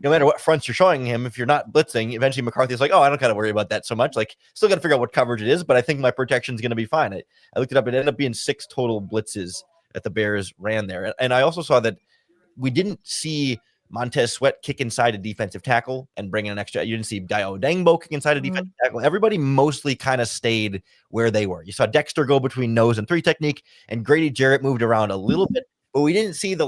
no matter what fronts you're showing him, if you're not blitzing, eventually McCarthy's like, oh, I don't got to worry about that so much. Like, still got to figure out what coverage it is, but I think my protection's going to be fine. I looked it up. It ended up being 6 total blitzes that the Bears ran there. And I also saw that we didn't see Montez Sweat kick inside a defensive tackle and bring in an extra. You didn't see Dayo Dangbo kick inside a defensive tackle. Everybody mostly kind of stayed where they were. You saw Dexter go between nose and 3 technique, and Grady Jarrett moved around a little bit, but we didn't see the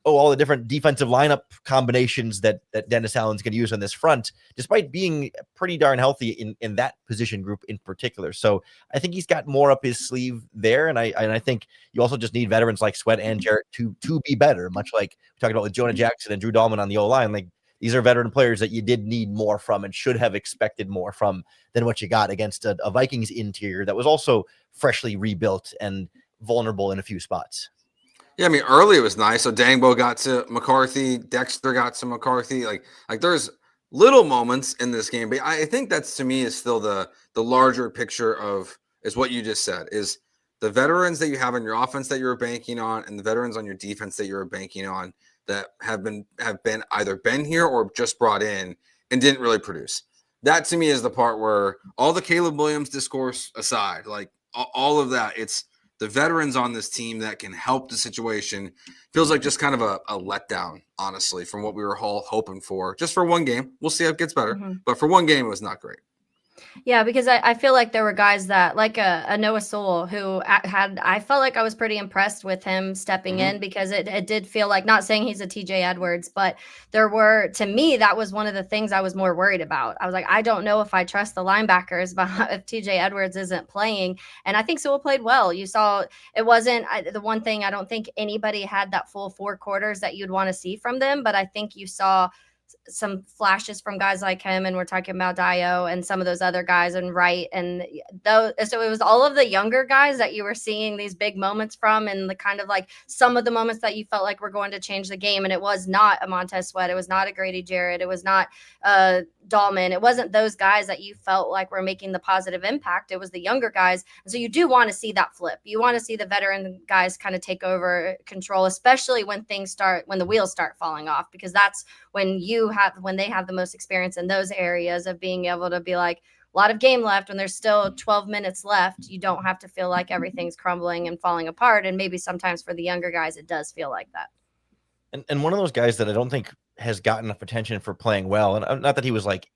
all the different defensive lineup combinations that Dennis Allen's going to use on this front, despite being pretty darn healthy in that position group in particular. So I think he's got more up his sleeve there. And I think you also just need veterans like Sweat and Jarrett to be better, much like we talked about with Jonah Jackson and Drew Dahlman on the O-line. Like, these are veteran players that you did need more from and should have expected more from than what you got against a Vikings interior that was also freshly rebuilt and vulnerable in a few spots. Yeah, I mean, early it was nice. So Dangbo got to McCarthy, Dexter got to McCarthy. Like there's little moments in this game, but I think that's, to me, is still the larger picture of is what you just said, is the veterans that you have on your offense that you're banking on, and the veterans on your defense that you're banking on that have been either been here or just brought in and didn't really produce. That, to me, is the part where all the Caleb Williams discourse aside, like all of that, it's the veterans on this team that can help the situation. Feels like just kind of a letdown, honestly, from what we were all hoping for. Just for one game. We'll see how it gets better. But for one game, it was not great. Yeah, because I feel like there were guys that, like a Noah Sewell, who I felt like I was pretty impressed with him stepping in, because it did feel like, not saying he's a TJ Edwards, but to me, that was one of the things I was more worried about. I was like, I don't know if I trust the linebackers if TJ Edwards isn't playing. And I think Sewell played well. You saw it wasn't the one thing, I don't think anybody had that full 4 quarters that you'd want to see from them, but I think you saw some flashes from guys like him, and we're talking about Dayo and some of those other guys and Wright, and so it was all of the younger guys that you were seeing these big moments from, and the kind of like some of the moments that you felt like were going to change the game. And it was not a Montez Sweat, it was not a Grady Jarrett, it was not Dahlman, it wasn't those guys that you felt like were making the positive impact. It was the younger guys. And so you do want to see that flip. You want to see the veteran guys kind of take over control, especially when the wheels start falling off, because that's when they have the most experience in those areas of being able to be like, a lot of game left, when there's still 12 minutes left, you don't have to feel like everything's crumbling and falling apart. And maybe sometimes for the younger guys, it does feel like that. And one of those guys that I don't think has gotten enough attention for playing well, and not that he was like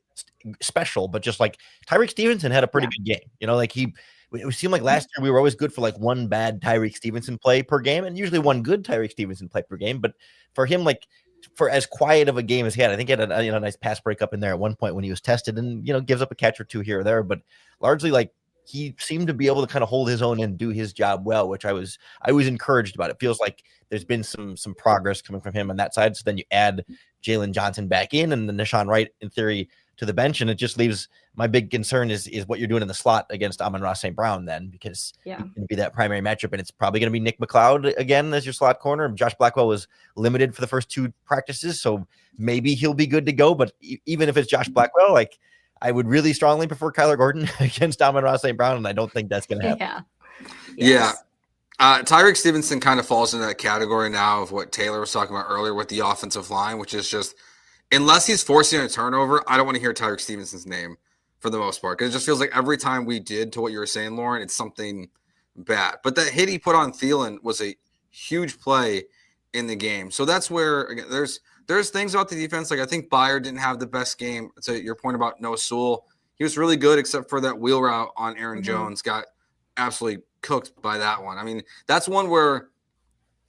special, but just like Tyreek Stevenson had a pretty good game. Like it seemed like last year we were always good for like one bad Tyreek Stevenson play per game, and usually one good Tyreek Stevenson play per game. But for him, like, for as quiet of a game as he had, I think he had a nice pass breakup in there at one point when he was tested, and gives up a catch or two here or there, but largely like he seemed to be able to kind of hold his own and do his job well, which I was encouraged about. It feels like there's been some progress coming from him on that side. So then you add Jaylon Johnson back in, and then Nashawn Wright in theory to the bench, and it just leaves my big concern is what you're doing in the slot against Amon-Ra St. Brown then, because it's going to be that primary matchup, and it's probably going to be Nick McLeod again as your slot corner. Josh Blackwell was limited for the first 2 practices, so maybe he'll be good to go. But even if it's Josh Blackwell, like, I would really strongly prefer Kyler Gordon against Amon-Ra St. Brown, and I don't think that's going to happen. Tyreek Stevenson kind of falls into that category now of what Taylor was talking about earlier with the offensive line, which is just, unless he's forcing a turnover, I don't want to hear Tyreek Stevenson's name for the most part, because it just feels like every time we did, to what you were saying, Lauren, it's something bad. But that hit he put on Thielen was a huge play in the game. So that's where, again, there's things about the defense. Like, I think Byer didn't have the best game. To your point about Noah Sewell, he was really good except for that wheel route on Aaron Jones. Got absolutely cooked by that one. I mean, that's one where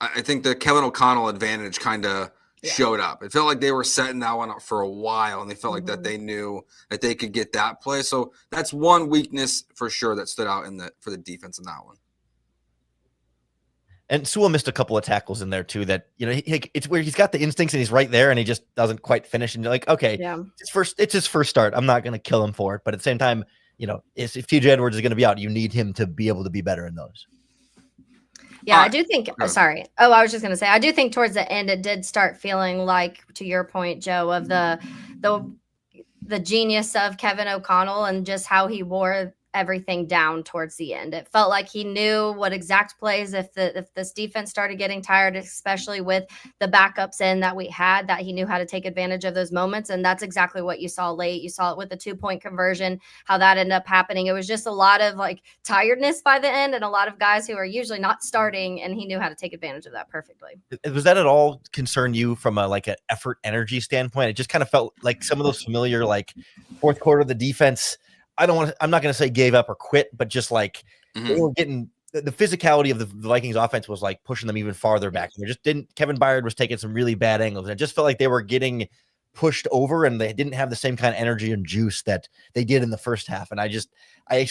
I think the Kevin O'Connell advantage kind of showed up. It felt like they were setting that one up for a while, and they felt like that they knew that they could get that play. So that's one weakness for sure that stood out for the defense in that one. And Sewell missed a couple of tackles in there too that, it's where he's got the instincts and he's right there and he just doesn't quite finish. And you're like, okay, it's his first start. I'm not going to kill him for it. But at the same time, if TJ Edwards is going to be out, you need him to be able to be better in those. Yeah, All I right. do think. Good. Sorry. Oh, I was just gonna say, I do think towards the end it did start feeling like, to your point, Joe, of the genius of Kevin O'Connell and just how he wore everything down towards the end. It felt like he knew what exact plays if this defense started getting tired, especially with the backups in that we had, that he knew how to take advantage of those moments. And that's exactly what you saw late. You saw it with the 2-point conversion, how that ended up happening. It was just a lot of like tiredness by the end and a lot of guys who are usually not starting, and he knew how to take advantage of that perfectly. Was that at all concern you from a like an effort energy standpoint? It just kind of felt like some of those familiar like fourth quarter of the defense. I'm not going to say gave up or quit, but just like they were getting the physicality of the Vikings offense was like pushing them even farther back. They just didn't. Kevin Byard was taking some really bad angles, and it just felt like they were getting pushed over, and they didn't have the same kind of energy and juice that they did in the first half. And I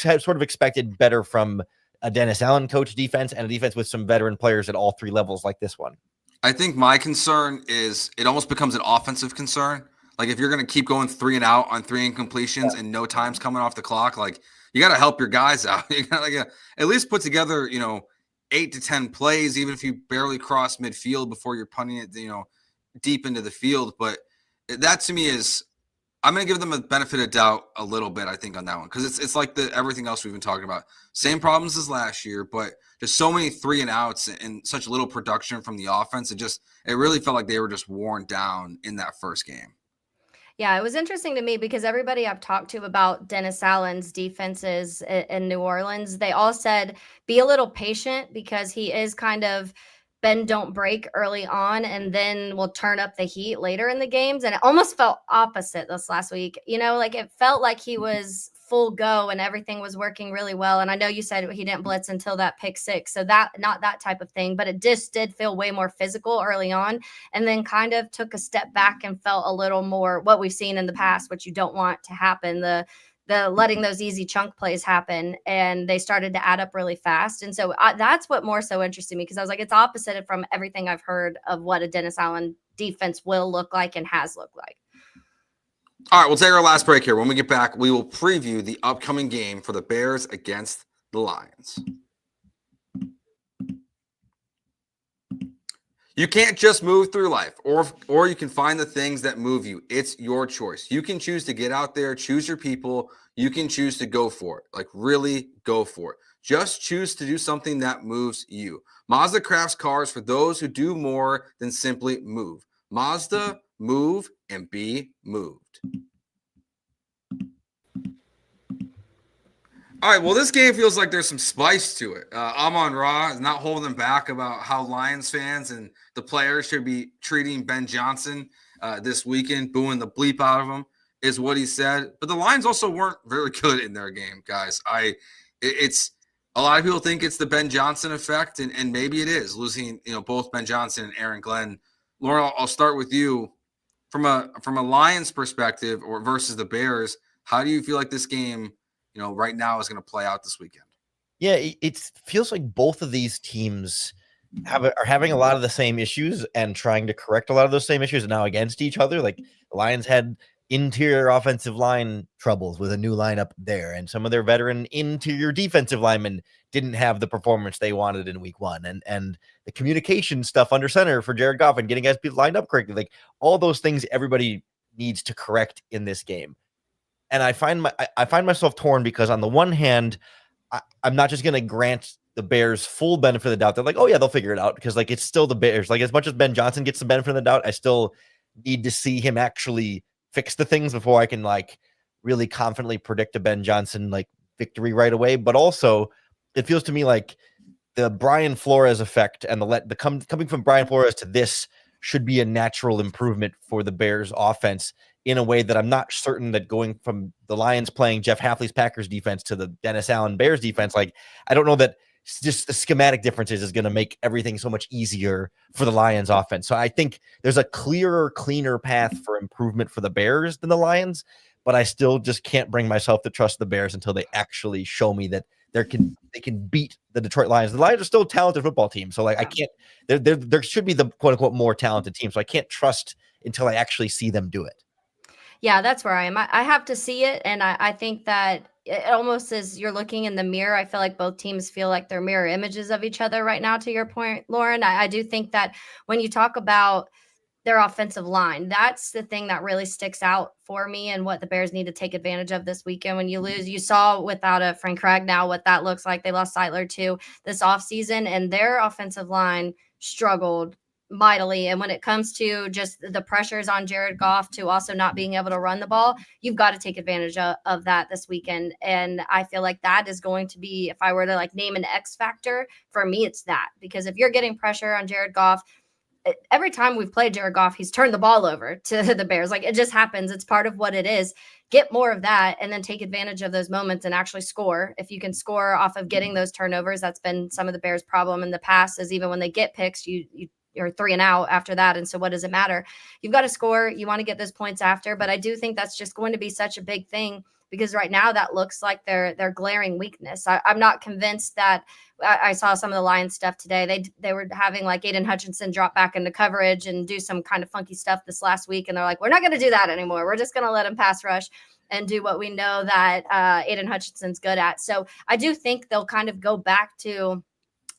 had sort of expected better from a Dennis Allen coach defense and a defense with some veteran players at all three levels like this one. I think my concern is it almost becomes an offensive concern. Like if you're going to keep going 3 and out on 3 incompletions and no time's coming off the clock, like you got to help your guys out. You got to at least put together, 8 to 10 plays, even if you barely cross midfield before you're punting it, deep into the field. But that to me is, I'm going to give them a benefit of doubt a little bit, I think, on that one. Because it's like everything else we've been talking about. Same problems as last year, but just so many 3 and outs and such little production from the offense. It really felt like they were just worn down in that first game. Yeah, it was interesting to me because everybody I've talked to about Dennis Allen's defenses in New Orleans, they all said be a little patient because he is kind of bend don't break early on, and then we'll turn up the heat later in the games. And it almost felt opposite this last week. Like it felt like he was full go and everything was working really well. And I know you said he didn't blitz until that pick 6. So that, not that type of thing, but it just did feel way more physical early on, and then kind of took a step back and felt a little more what we've seen in the past, which you don't want to happen. The letting those easy chunk plays happen, and they started to add up really fast. And so that's what more so interested me, because I was like, it's opposite from everything I've heard of what a Dennis Allen defense will look like and has looked like. All right, we'll take our last break here. When we get back, we will preview the upcoming game for the Bears against the Lions. You can't just move through life, or you can find the things that move you. It's your choice. You can choose to get out there, choose your people. You can choose to go for it, like really go for it. Just choose to do something that moves you. Mazda crafts cars for those who do more than simply move. Mazda, move and be moved. All right, well, this game feels like there's some spice to it. Amon-Ra is not holding back about how Lions fans and the players should be treating Ben Johnson this weekend, booing the bleep out of him, is what he said. But the Lions also weren't very good in their game, guys. It's a lot of people think it's the Ben Johnson effect, and maybe it is, losing both Ben Johnson and Aaron Glenn. Laura, I'll start with you. From a Lions perspective or versus the Bears, how do you feel like this game right now is going to play out this weekend? Yeah, it feels like both of these teams are having a lot of the same issues and trying to correct a lot of those same issues now against each other. Like the Lions had interior offensive line troubles with a new lineup there, and some of their veteran interior defensive linemen didn't have the performance they wanted in week 1, and the communication stuff under center for Jared Goff and getting guys lined up correctly, like all those things everybody needs to correct in this game. And I find myself torn because on the one hand, I'm not just going to grant the Bears full benefit of the doubt. They're like, oh yeah, they'll figure it out, because like it's still the Bears. Like as much as Ben Johnson gets the benefit of the doubt, I still need to see him actually fix the things before I can like really confidently predict a Ben Johnson like victory right away. But also, it feels to me like the Brian Flores effect and coming from Brian Flores to this should be a natural improvement for the Bears offense in a way that I'm not certain that going from the Lions playing Jeff Hafley's Packers defense to the Dennis Allen Bears defense, like I don't know that just the schematic differences is going to make everything so much easier for the Lions offense. So I think there's a clearer, cleaner path for improvement for the Bears than the Lions, but I still just can't bring myself to trust the Bears until they actually show me that they can beat the Detroit Lions. The Lions are still a talented football team. So like I can't, there should be the quote unquote more talented team. So I can't trust until I actually see them do it. Yeah, that's where I am. I have to see it. And I think that it almost is you're looking in the mirror. I feel like both teams feel like they're mirror images of each other right now, to your point, Lauren. I do think that when you talk about their offensive line, that's the thing that really sticks out for me and what the Bears need to take advantage of this weekend. When you lose, you saw without a Frank Ragnow what that looks like. They lost Seidler too this offseason, and their offensive line struggled mightily. And when it comes to just the pressures on Jared Goff to also not being able to run the ball, you've got to take advantage of that this weekend. And I feel like that is going to be, if I were to like name an X factor for me, it's that. Because if you're getting pressure on Jared Goff, every time we've played Jared Goff, he's turned the ball over to the Bears. Like, it just happens. It's part of what it is. Get more of that and then take advantage of those moments and actually score. If you can score off of getting those turnovers, that's been some of the Bears' problem in the past, is even when they get picks, you're 3 and out after that. And so what does it matter? You've got to score. You want to get those points after. But I do think that's just going to be such a big thing, because right now that looks like their glaring weakness. I'm not convinced that I saw some of the Lions stuff today. They were having like Aiden Hutchinson drop back into coverage and do some kind of funky stuff this last week. And they're like, we're not going to do that anymore. We're just going to let him pass rush and do what we know that Aiden Hutchinson's good at. So I do think they'll kind of go back to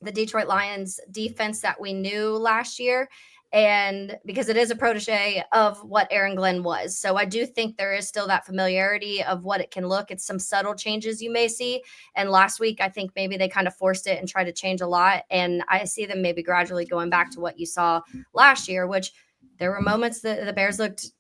the Detroit Lions defense that we knew last year. And because it is a protege of what Aaron Glenn was. So I do think there is still that familiarity of what it can look. It's some subtle changes you may see. And last week, I think maybe they kind of forced it and tried to change a lot. And I see them maybe gradually going back to what you saw last year, which there were moments that the Bears looked,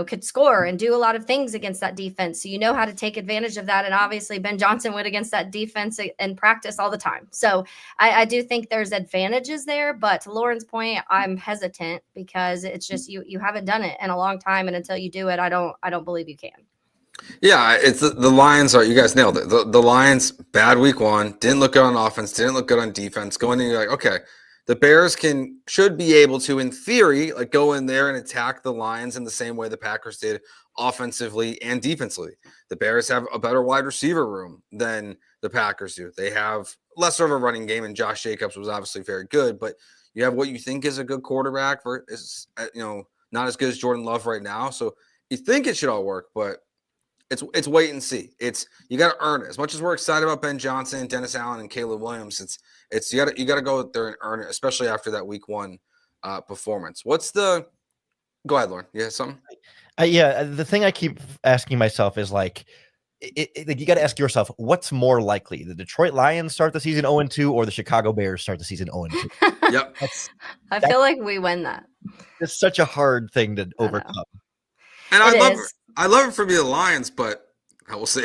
could score and do a lot of things against that defense. So you know how to take advantage of that. And obviously Ben Johnson went against that defense in practice all the time. So I do think there's advantages there. But to Lauren's point, I'm hesitant because it's just you haven't done it in a long time. And until you do it, I don't believe you can. Yeah, it's the Lions you guys nailed it. The Lions, bad week 1, didn't look good on offense, didn't look good on defense. Going in, you're like, okay, the Bears should be able to, in theory, like go in there and attack the Lions in the same way the Packers did offensively and defensively. The Bears have a better wide receiver room than the Packers do. They have lesser of a running game, and Josh Jacobs was obviously very good, but you have what you think is a good quarterback is not as good as Jordan Love right now. So you think it should all work, but it's wait and see. You got to earn it. As much as we're excited about Ben Johnson, Dennis Allen, and Caleb Williams, you got to go there and earn it, especially after that week 1 performance. Go ahead, Lauren. You have something? Yeah, the thing I keep asking myself is like you got to ask yourself, what's more likely? The Detroit Lions start the season 0-2 or the Chicago Bears start the season 0-2? Yep. I feel like we win that. It's such a hard thing to overcome. And I love it for the Lions, but we'll see.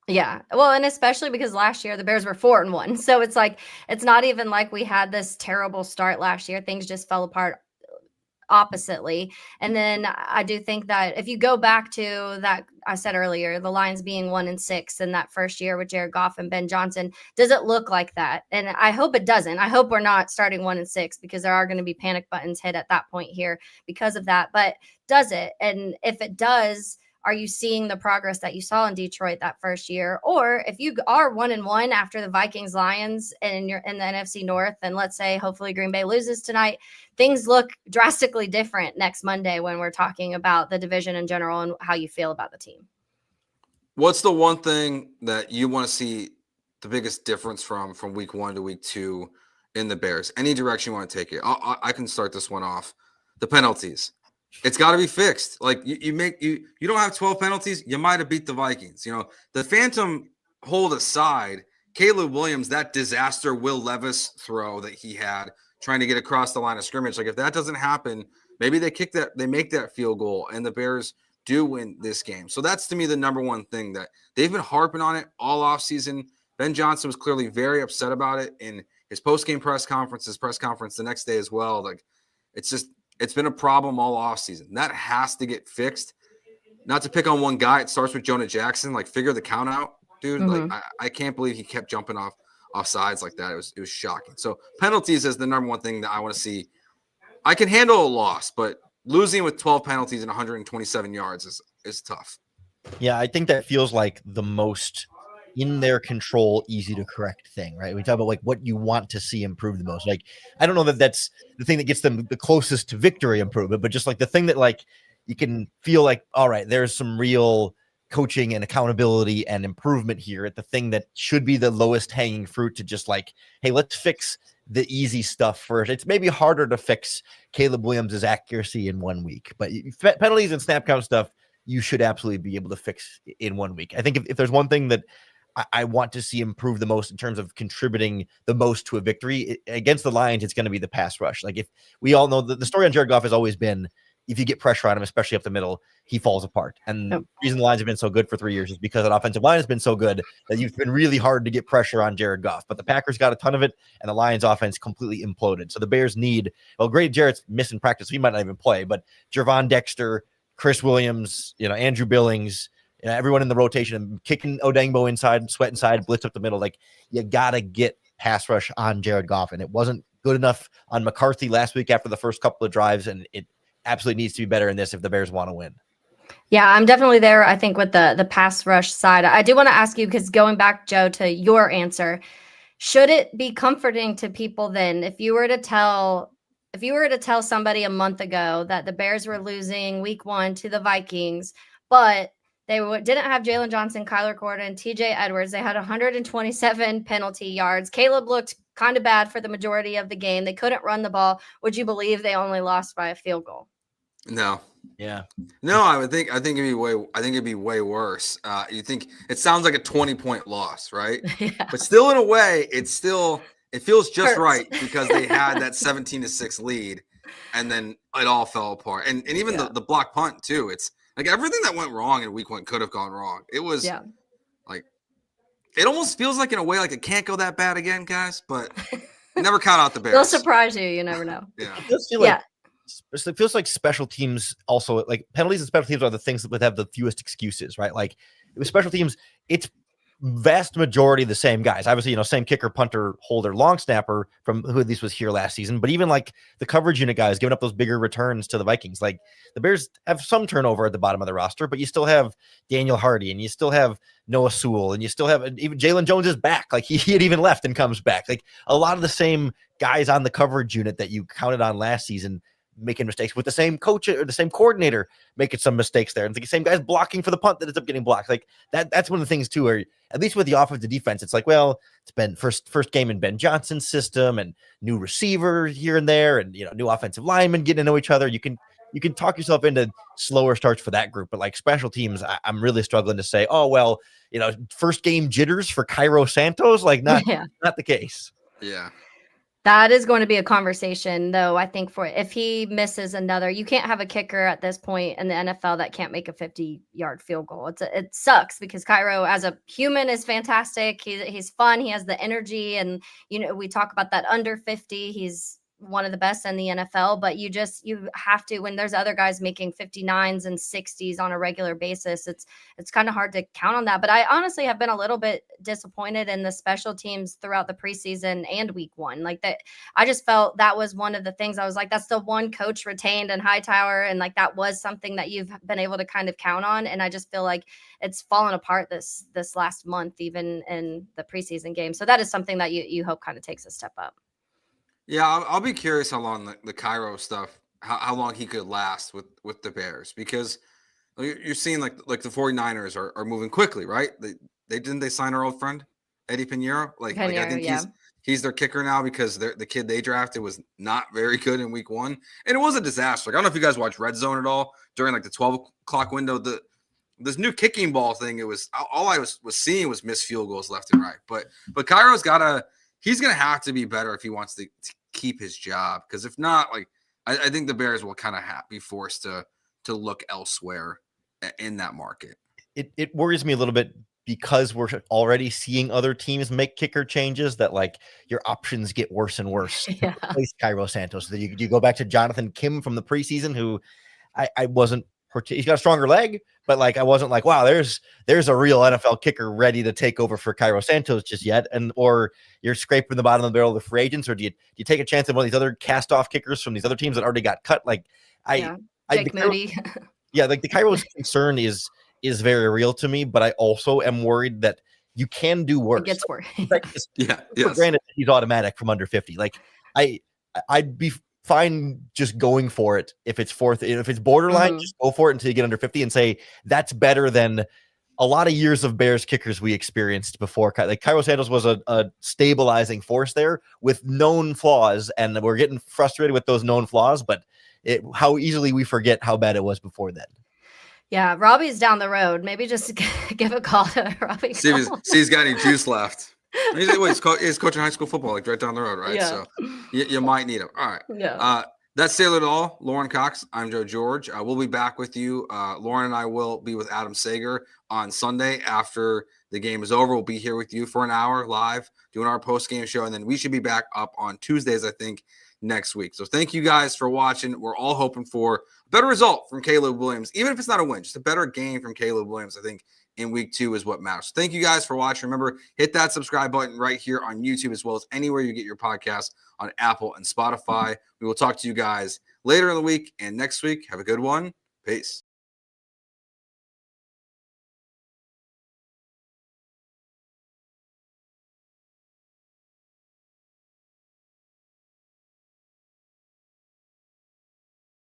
Yeah. Well, and especially because last year the Bears were 4-1. So it's like, it's not even like we had this terrible start last year. Things just fell apart oppositely. And then I do think that if you go back to that, I said earlier, the Lions being 1-6 in that first year with Jared Goff and Ben Johnson, does it look like that? And I hope it doesn't. I hope we're not starting 1-6, because there are going to be panic buttons hit at that point here because of that. But does it? And if it does, are you seeing the progress that you saw in Detroit that first year? Or if you are 1-1 after the Vikings, Lions, and you're in the NFC North, and let's say hopefully Green Bay loses tonight, things look drastically different next Monday when we're talking about the division in general and how you feel about the team. What's the one thing that you want to see the biggest difference from week 1 to week 2 in the Bears? Any direction you want to take it. I can start this one off. The penalties. It's got to be fixed. Like you don't have 12 penalties. You might have beat the Vikings. The phantom hold aside, Caleb Williams, that disaster Will Levis throw that he had trying to get across the line of scrimmage. Like if that doesn't happen, maybe they make that field goal and the Bears do win this game. So that's to me the number one thing that they've been harping on it all offseason. Ben Johnson was clearly very upset about it in his post-game press conference the next day as well. Like it's been a problem all offseason. That has to get fixed. Not to pick on one guy, it starts with Jonah Jackson. Like, figure the count out, dude. Mm-hmm. Like, I can't believe he kept jumping off sides like that. It was shocking. So penalties is the number one thing that I want to see. I can handle a loss, but losing with 12 penalties and 127 yards is tough. Yeah, I think that feels like the most in their control, easy to correct thing, right? We talk about like what you want to see improve the most. Like, I don't know that that's the thing that gets them the closest to victory improvement, but just like the thing that like you can feel like, all right, there's some real coaching and accountability and improvement here at the thing that should be the lowest hanging fruit to just like, hey, let's fix the easy stuff first. It's maybe harder to fix Caleb Williams' accuracy in 1 week, but penalties and snap count stuff, you should absolutely be able to fix in 1 week. I think if there's one thing that I want to see improve the most in terms of contributing the most to a victory against the Lions, it's going to be the pass rush. Like if we all know the story on Jared Goff has always been, if you get pressure on him, especially up the middle, he falls apart. And the reason the Lions have been so good for 3 years is because that offensive line has been so good that you've been really hard to get pressure on Jared Goff. But the Packers got a ton of it, and the Lions offense completely imploded. So the Bears need, well, great, Jarrett's missing practice. He might not even play, but Gervon Dexter, Chris Williams, Andrew Billings, everyone in the rotation, kicking Odengbo inside, Sweat inside, blitz up the middle. Like, you got to get pass rush on Jared Goff. And it wasn't good enough on McCarthy last week after the first couple of drives, and it absolutely needs to be better in this if the Bears want to win. Yeah, I'm definitely there, I think, with the pass rush side. I do want to ask you, because going back, Joe, to your answer, should it be comforting to people then if you were to tell somebody a month ago that the Bears were losing week 1 to the Vikings, but they didn't have Jaylon Johnson, Kyler Gordon, TJ Edwards. They had 127 penalty yards. Caleb looked kind of bad for the majority of the game. They couldn't run the ball. Would you believe they only lost by a field goal? No. Yeah. No, I think it'd be way worse. You think it sounds like a 20-point loss, right? Yeah. But still, in a way, it feels just Hurts. right because they had that 17-6 lead, and then it all fell apart. And even the block punt too. It's like everything that went wrong in week 1 could have gone wrong. It was like, it almost feels like in a way like it can't go that bad again, guys. But never count out the Bears. They'll surprise you. You never know. Yeah. It feels like special teams also, like penalties and special teams are the things that would have the fewest excuses, right? Like with special teams, it's vast majority of the same guys. Obviously, same kicker, punter, holder, long snapper from who at least was here last season. But even like the coverage unit guys giving up those bigger returns to the Vikings. Like the Bears have some turnover at the bottom of the roster, but you still have Daniel Hardy and you still have Noah Sewell and you still have even Jaylon Jones is back. Like he had even left and comes back. Like a lot of the same guys on the coverage unit that you counted on last season making mistakes, with the same coach or the same coordinator making some mistakes there, and the same guys blocking for the punt that ends up getting blocked. Like that's one of the things too, where at least with the offensive defense, it's like, well, it's been first game in Ben Johnson's system and new receiver here and there, and new offensive linemen getting to know each other. You can talk yourself into slower starts for that group, but like special teams, I'm really struggling to say, oh well, first game jitters for Cairo Santos, like not the case. Yeah. That is going to be a conversation, though, I think, for if he misses another. You can't have a kicker at this point in the NFL that can't make a 50-yard field goal. It sucks because Cairo, as a human, is fantastic. He's fun. He has the energy. And, we talk about that under 50. He's one of the best in the NFL, but you have to, when there's other guys making 59s and 60s on a regular basis, it's kind of hard to count on that. But I honestly have been a little bit disappointed in the special teams throughout the preseason and week 1. Like that, I just felt that was one of the things I was like, that's the one coach retained in Hightower. And like, that was something that you've been able to kind of count on. And I just feel like it's fallen apart this last month, even in the preseason game. So that is something that you hope kind of takes a step up. Yeah, I'll be curious how long the Cairo stuff, how long he could last with the Bears, because you're seeing like the 49ers are moving quickly, right? They sign our old friend Eddie Pinheiro. Like I think he's their kicker now because the kid they drafted was not very good in week 1, and it was a disaster. Like, I don't know if you guys watch Red Zone at all during like the 12 o'clock window. This new kicking ball thing, it was all I was seeing was missed field goals left and right. But Cairo's he's going to have to be better if he wants to keep his job. Because if not, like I think the Bears will kind of be forced to look elsewhere in that market. It worries me a little bit because we're already seeing other teams make kicker changes that like your options get worse and worse. Yeah. Replace Cairo Santos. So you go back to Jonathan Kim from the preseason, who I wasn't. He's got a stronger leg, but like I wasn't like, wow, there's a real NFL kicker ready to take over for Cairo Santos just yet, or you're scraping the bottom of the barrel of the free agents, or do you take a chance on one of these other cast-off kickers from these other teams that already got cut? Like Jake Moody. Like the Cairo's concern is very real to me, but I also am worried that you can do worse. It gets worse. For granted, he's automatic from under 50. Like I'd be fine just going for it if it's borderline, just go for it until you get under 50 and say that's better than a lot of years of Bears kickers we experienced before. Like Cairo Santos was a stabilizing force there with known flaws, and we're getting frustrated with those known flaws, but how easily we forget how bad it was before then. Yeah, Robbie's down the road. Maybe just give a call to Robbie. See if he's got any juice left. He's coaching high school football, like right down the road, right? Yeah. So you might need him. All right. Yeah. That's Taylor Dahl, Lauren Cox. I'm Joe George. We'll be back with you. Lauren and I will be with Adam Sager on Sunday after the game is over. We'll be here with you for an hour live doing our post-game show, and then we should be back up on Tuesdays, I think, next week. So thank you guys for watching. We're all hoping for a better result from Caleb Williams, even if it's not a win, just a better game from Caleb Williams, I think, in week 2 is what matters. Thank you guys for watching. Remember, hit that subscribe button right here on YouTube, as well as anywhere you get your podcasts on Apple and Spotify. We will talk to you guys later in the week and next week. Have a good one. Peace.